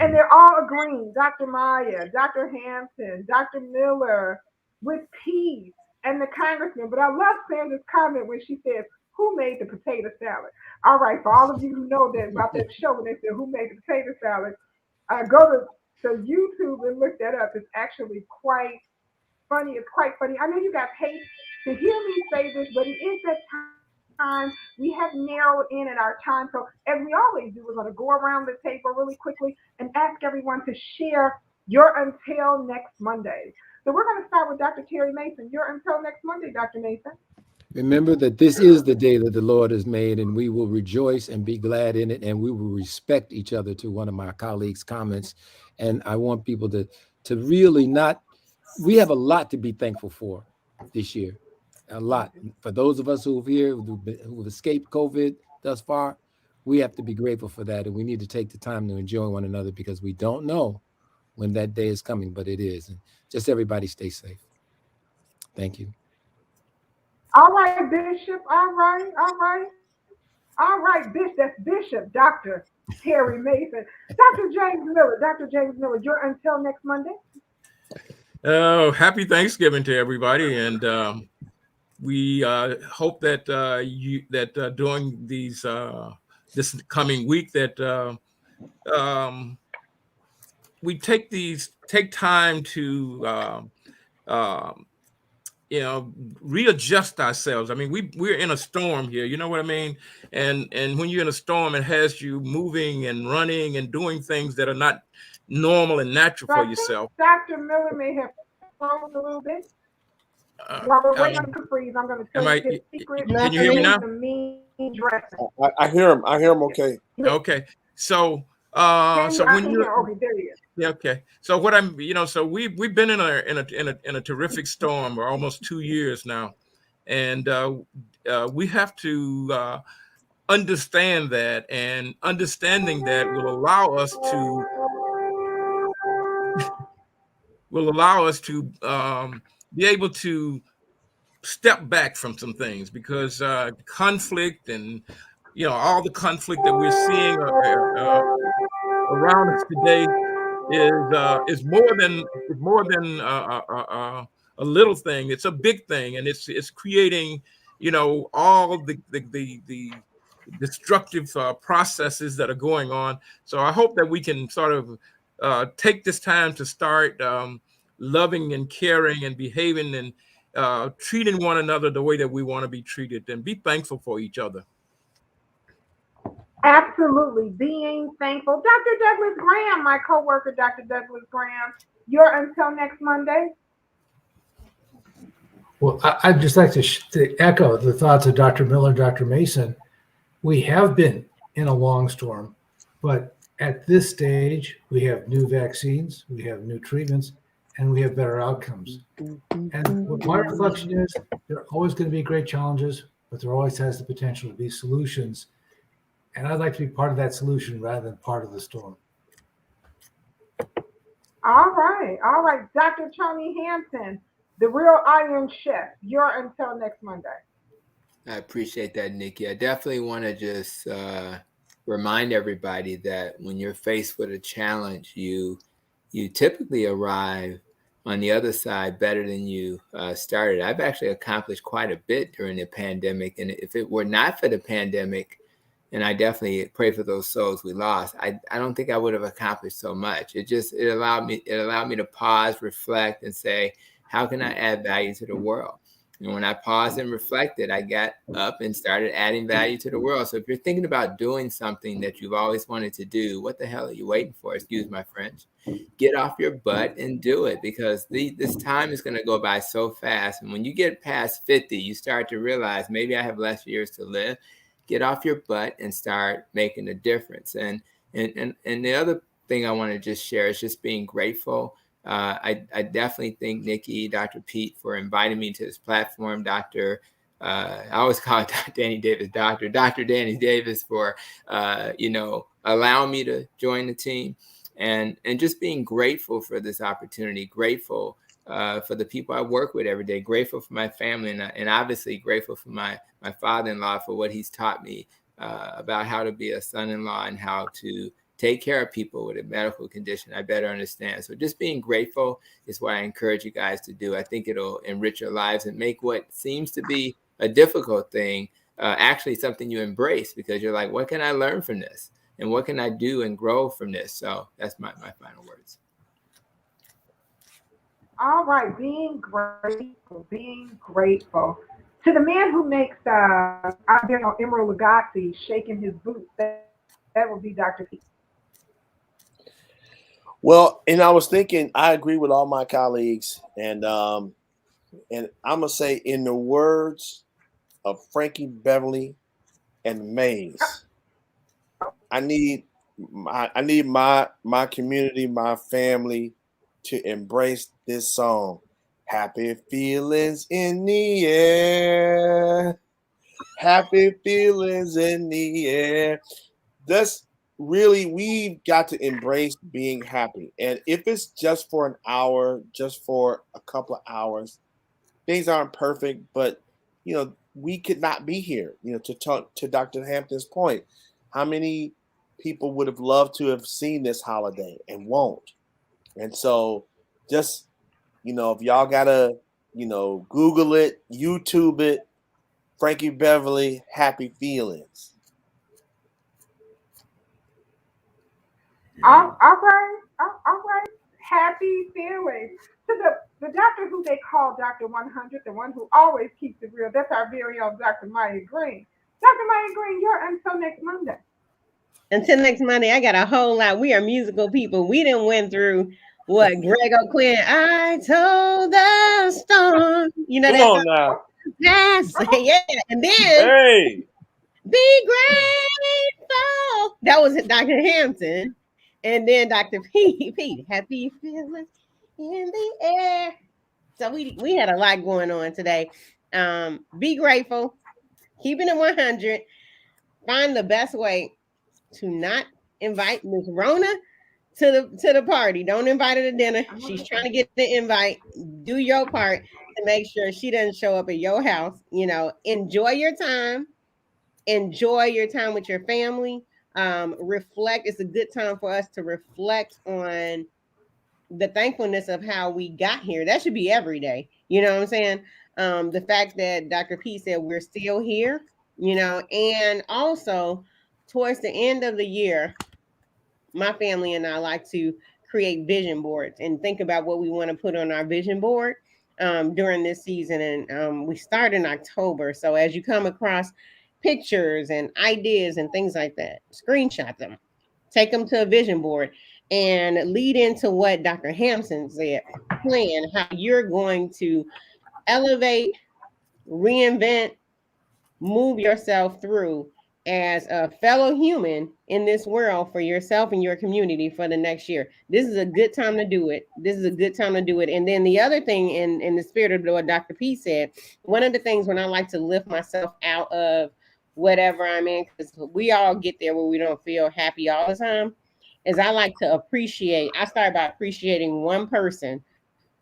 And they're all agreeing. Dr. Maya, Dr. Hampton, Dr. Miller, with peace, and the congressman. But I love Sandra's comment when she says, "Who made the potato salad?" All right, for all of you who know that about that show when they said, "Who made the potato salad?" Go to YouTube and look that up. It's actually quite funny. It's quite funny. I know you guys hate to hear me say this, but it is that time. We have narrowed in at our time. So, as we always do, we're going to go around the table really quickly and ask everyone to share your until next Monday. So, we're going to start with Dr. Terry Mason. Your until next Monday, Dr. Mason. Remember that this is the day that the Lord has made, and we will rejoice and be glad in it, and we will respect each other, to one of my colleagues' comments. And I want people to really not, we have a lot to be thankful for this year. A lot. For those of us who've escaped COVID thus far, we have to be grateful for that. And we need to take the time to enjoy one another because we don't know when that day is coming, but it is. And just everybody stay safe. Thank you. All right, Bishop. All right, Bishop. That's Bishop, Dr. Terry Mason. Dr. James Miller. Dr. James Miller, your until next Monday. Oh, happy Thanksgiving to everybody, and we hope that during this coming week that we take time to readjust ourselves. I mean, we're in a storm here, you know what I mean? And when you're in a storm, it has you moving and running and doing things that are not normal and natural for yourself. Dr. Miller may have frozen a little bit. While we're waiting on the freeze, I'm going to tell you his secret. Can you hear me now? The mean dressing. I hear him. I hear him. Okay. Okay. So when you okay, there he is. Yeah, okay. So what so we've been in a terrific storm for almost 2 years now, and we have to understand that, and understanding that will allow us to be able to step back from some things, because conflict and all the conflict that we're seeing around us today is more than a little thing. It's a big thing, and it's creating all the destructive processes that are going on. So I hope that we can sort of take this time to start loving and caring and behaving and treating one another the way that we want to be treated, and be thankful for each other. Absolutely, being thankful. Dr. Douglas Graham, my co-worker, Dr. Douglas Graham, your until next Monday. Well, I'd just like to echo the thoughts of Dr. Miller, Dr. Mason. We have been in a long storm, but at this stage, we have new vaccines, we have new treatments, and we have better outcomes. And what my reflection is, there are always going to be great challenges, but there always has the potential to be solutions. And I'd like to be part of that solution rather than part of the storm. All right. Dr. Tony Hampton, the real Iron Chef, you're until next Monday. I appreciate that, Nikki. I definitely want to just remind everybody that when you're faced with a challenge, you typically arrive on the other side better than you started. I've actually accomplished quite a bit during the pandemic, and if it were not for the pandemic, and I definitely pray for those souls we lost, I don't think I would have accomplished so much. It allowed me to pause, reflect, and say, how can I add value to the world? And when I paused and reflected, I got up and started adding value to the world. So if you're thinking about doing something that you've always wanted to do, what the hell are you waiting for? Excuse my French. Get off your butt and do it, because this time is going to go by so fast. And when you get past 50, you start to realize maybe I have less years to live. Get off your butt and start making a difference. And the other thing I want to just share is just being grateful. I definitely thank Nikki, Dr. Pete, for inviting me to this platform. I always call Danny Davis Dr. Danny Davis for, allowing me to join the team, and just being grateful for this opportunity, grateful for the people I work with every day, grateful for my family, and obviously grateful for my father-in-law for what he's taught me about how to be a son-in-law and how to take care of people with a medical condition I better understand. So just being grateful is what I encourage you guys to do. I think it'll enrich your lives and make what seems to be a difficult thing actually something you embrace, because you're like, what can I learn from this? And what can I do and grow from this? So that's my final words. All right, being grateful, being grateful. To the man who makes Emerald Lagasse shaking his boots, that would be Dr. Pete. Well, and I was thinking, I agree with all my colleagues, and I'm gonna say, in the words of Frankie Beverly and Maze, I need my community, my family, to embrace this song. Happy feelings in the air. Happy feelings in the air. That's really, we've got to embrace being happy. And if it's just for an hour, just for a couple of hours, things aren't perfect, but we could not be here. To talk to Dr. Hampton's point, how many people would have loved to have seen this holiday and won't? And so, just if y'all gotta, Google it, YouTube it, Frankie Beverly, Happy Feelings. All right. Happy feelings. To the doctor who they call Dr. 100, the one who always keeps it real, that's our very own Dr. Maya Green. Dr. Maya Green, you're until next Monday. Until next Monday, I got a whole lot. We are musical people. We didn't went through what Greg O'Quinn, I told the storm. You know Come that on song? now. Yes. Yeah. And then Hey. be grateful. That was Dr. Hampton. And then Dr. Pete, happy feelings in the air. So we had a lot going on today. Be grateful, keeping it 100. Find the best way to not invite Miss Rona to the party. Don't invite her to dinner. She's trying to get the invite. Do your part to make sure she doesn't show up at your house. Enjoy your time. Enjoy your time with your family. Reflect. It's a good time for us to reflect on the thankfulness of how we got here. That should be every day. You know what I'm saying? The fact that Dr. P said we're still here, and also towards the end of the year, my family and I like to create vision boards and think about what we want to put on our vision board during this season. And we start in October. So as you come across pictures and ideas and things like that, screenshot them, take them to a vision board, and lead into what Dr. Hampson said. Plan how you're going to elevate, reinvent, move yourself through as a fellow human in this world for yourself and your community for the next year. This is a good time to do it. This is a good time to do it. And then the other thing, in the spirit of what Dr. P said, one of the things when I like to lift myself out of whatever I'm in, because we all get there where we don't feel happy all the time, is I like to appreciate. I start by appreciating one person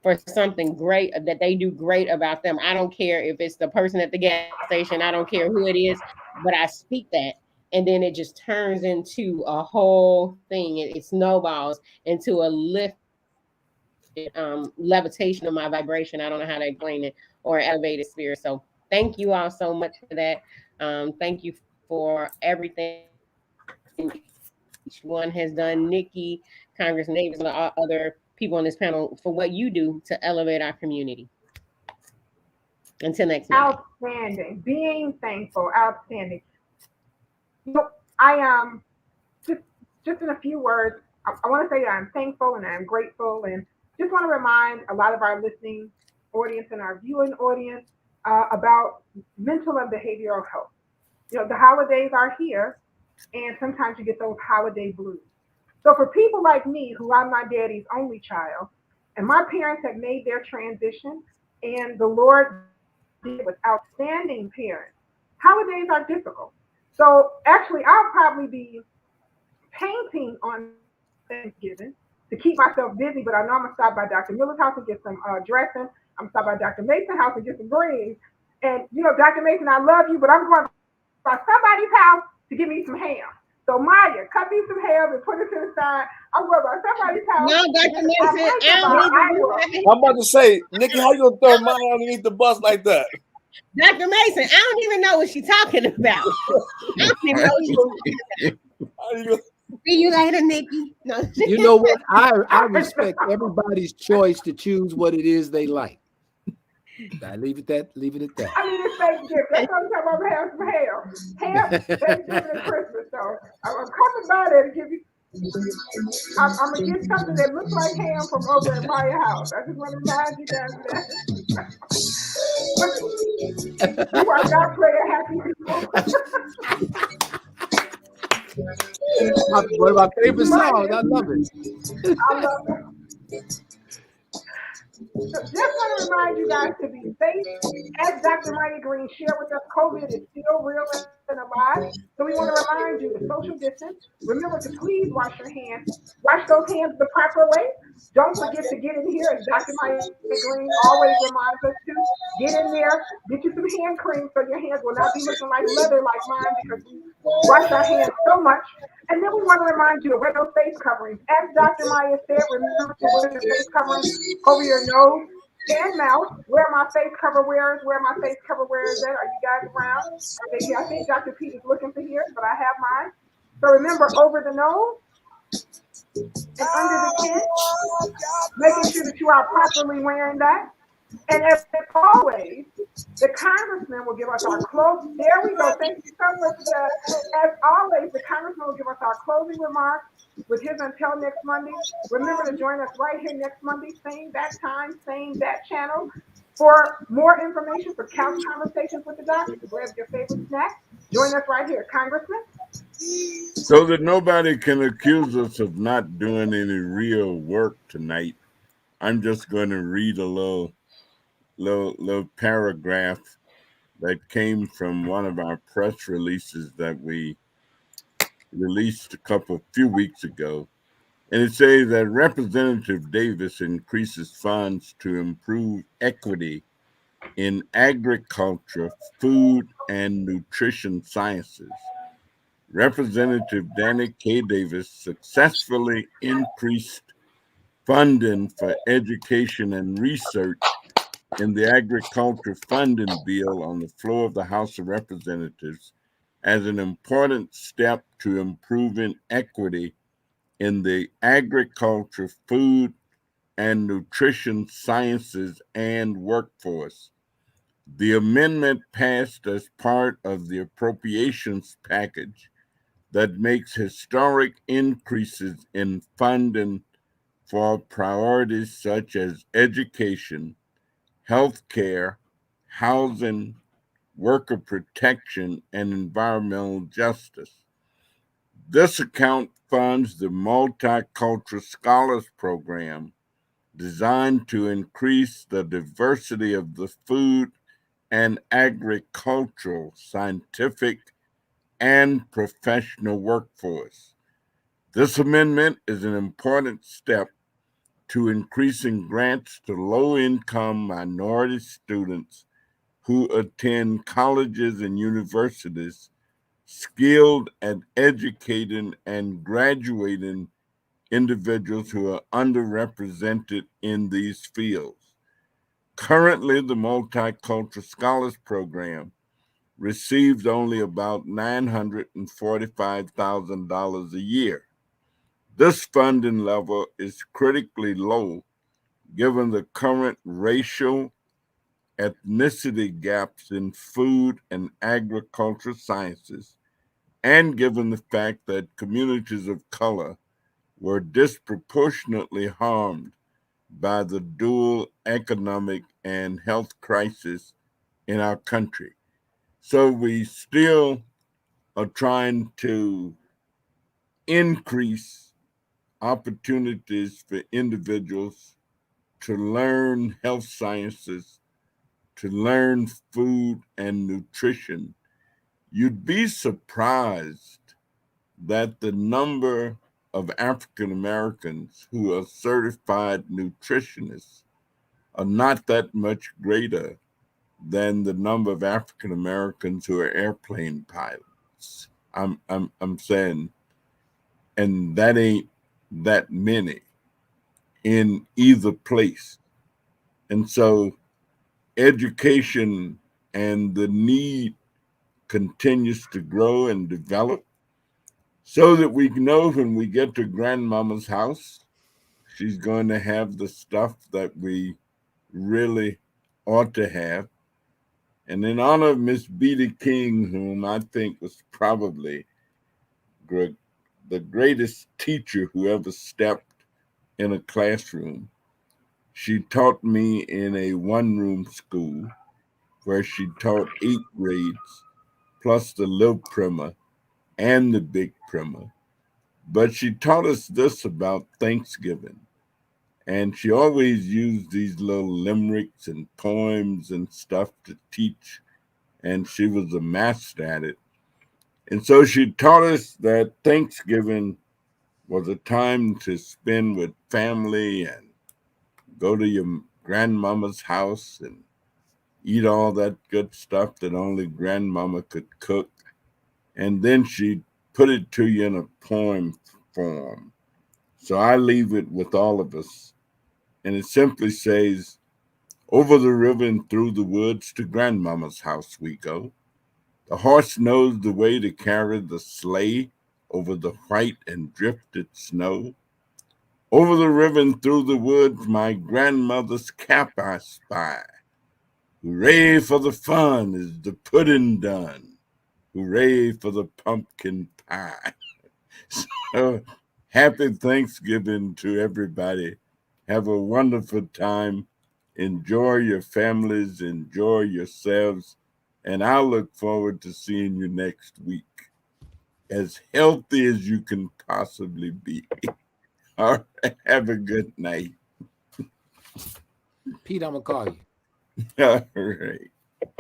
for something great that they do great about them. I don't care if it's the person at the gas station, I don't care who it is, but I speak that. And then it just turns into a whole thing. It snowballs into a levitation of my vibration. I don't know how to explain it, or elevated spirit. So thank you all so much for that. Thank you for everything each one has done. Nikki, Congressman Davis, and all other people on this panel for what you do to elevate our community. Until next Monday. Outstanding. Being thankful. Outstanding. I just just in a few words, I want to say that I'm thankful and I'm grateful, and just want to remind a lot of our listening audience and our viewing audience about mental and behavioral health. The holidays are here, and sometimes you get those holiday blues. So for people like me, who I'm my daddy's only child, and my parents have made their transition, and the Lord did with outstanding parents, holidays are difficult. So actually, I'll probably be painting on Thanksgiving to keep myself busy, but I know I'm gonna stop by Dr. Miller's house and get some dressing. I'm gonna stop by Dr. Mason's house and get some greens. And Dr. Mason, I love you, but I'm going by somebody's house to give me some ham. So Maya, cut me some ham and put it to the side. I'm going by somebody's house. No, Dr. Mason, I'm about to say, Nikki, how you gonna throw mine underneath the bus like that? Dr. Mason, I don't even know what she's talking about. I don't even know what she's talking about. See you later, Nikki. No. You know what? I respect everybody's choice to choose what it is they like. I leave it at that. I mean, it's Thanksgiving. That's the only time I'm gonna have some ham. Ham, Thanksgiving, and Christmas. So I'm coming by there to give you. I'm gonna get something that looks like ham from over at my house. I just want to remind you guys of that. You are not playing happy people. One of my favorite songs. I love it. I love it. So just want to remind you guys to be safe. As Dr. Maya Green shared with us, COVID is still real and alive. So we want to remind you to social distance. Remember to please wash your hands. Wash those hands the proper way. Don't forget to get in here, as Dr. Maya Green always reminds us to. Get in there, get you some hand cream so your hands will not be looking like leather like mine because we wash our hands so much. And then we want to remind you to wear those face coverings. As Dr. Maya said, remember to wear your face covering over your nose and mouth. Where my face cover wearers? Where my face cover wearers at? Are you guys around? Are they here? I think Dr. Pete is looking for here, but I have mine. So remember, over the nose and under the chin, making sure that you are properly wearing that. And as always, the congressman will give us our close. There we go. Thank you so much. As always, the congressman will give us our closing remarks with his until next Monday. Remember to join us right here next Monday, same that time, same that channel. For more information for Couch Conversations with the Doctor, grab your favorite snack. Join us right here, Congressman. So that nobody can accuse us of not doing any real work tonight, I'm just going to read a little paragraph that came from one of our press releases that we released a few weeks ago. And it says that Representative Davis increases funds to improve equity in agriculture, food, and nutrition sciences. Representative Danny K. Davis successfully increased funding for education and research in the agriculture funding bill on the floor of the House of Representatives as an important step to improving equity in the agriculture, food, and nutrition sciences and workforce. The amendment passed as part of the appropriations package that makes historic increases in funding for priorities such as education, healthcare, housing, worker protection, and environmental justice. This account funds the Multicultural Scholars Program, designed to increase the diversity of the food and agricultural, scientific, and professional workforce. This amendment is an important step to increasing grants to low-income minority students who attend colleges and universities, skilled at educating and graduating individuals who are underrepresented in these fields. Currently, the Multicultural Scholars Program receives only about $945,000 a year. This funding level is critically low given the current racial, ethnicity gaps in food and agriculture sciences, and given the fact that communities of color were disproportionately harmed by the dual economic and health crisis in our country. So we still are trying to increase opportunities for individuals to learn health sciences, to learn food and nutrition. You'd be surprised that the number of African Americans who are certified nutritionists are not that much greater than the number of African Americans who are airplane pilots. I'm saying, and that ain't that many in either place. And so education and the need continues to grow and develop so that we know when we get to grandmama's house, she's going to have the stuff that we really ought to have. And in honor of Miss Beatty King, whom I think was probably the greatest teacher who ever stepped in a classroom, she taught me in a one-room school where she taught 8 grades plus the little primer and the big primer. But she taught us this about Thanksgiving. And she always used these little limericks and poems and stuff to teach. And she was a master at it. And so she taught us that Thanksgiving was a time to spend with family and go to your grandmama's house and eat all that good stuff that only grandmama could cook. And then she put it to you in a poem form. So I leave it with all of us. And it simply says, over the river and through the woods to grandmama's house we go. The horse knows the way to carry the sleigh over the white and drifted snow. Over the river and through the woods my grandmother's cap I spy. Hooray for the fun, is the pudding done? Hooray for the pumpkin pie. So happy Thanksgiving to everybody. Have a wonderful time. Enjoy your families, enjoy yourselves, and I'll look forward to seeing you next week. As healthy as you can possibly be. All right, have a good night. Pete, I'm gonna call you. All right.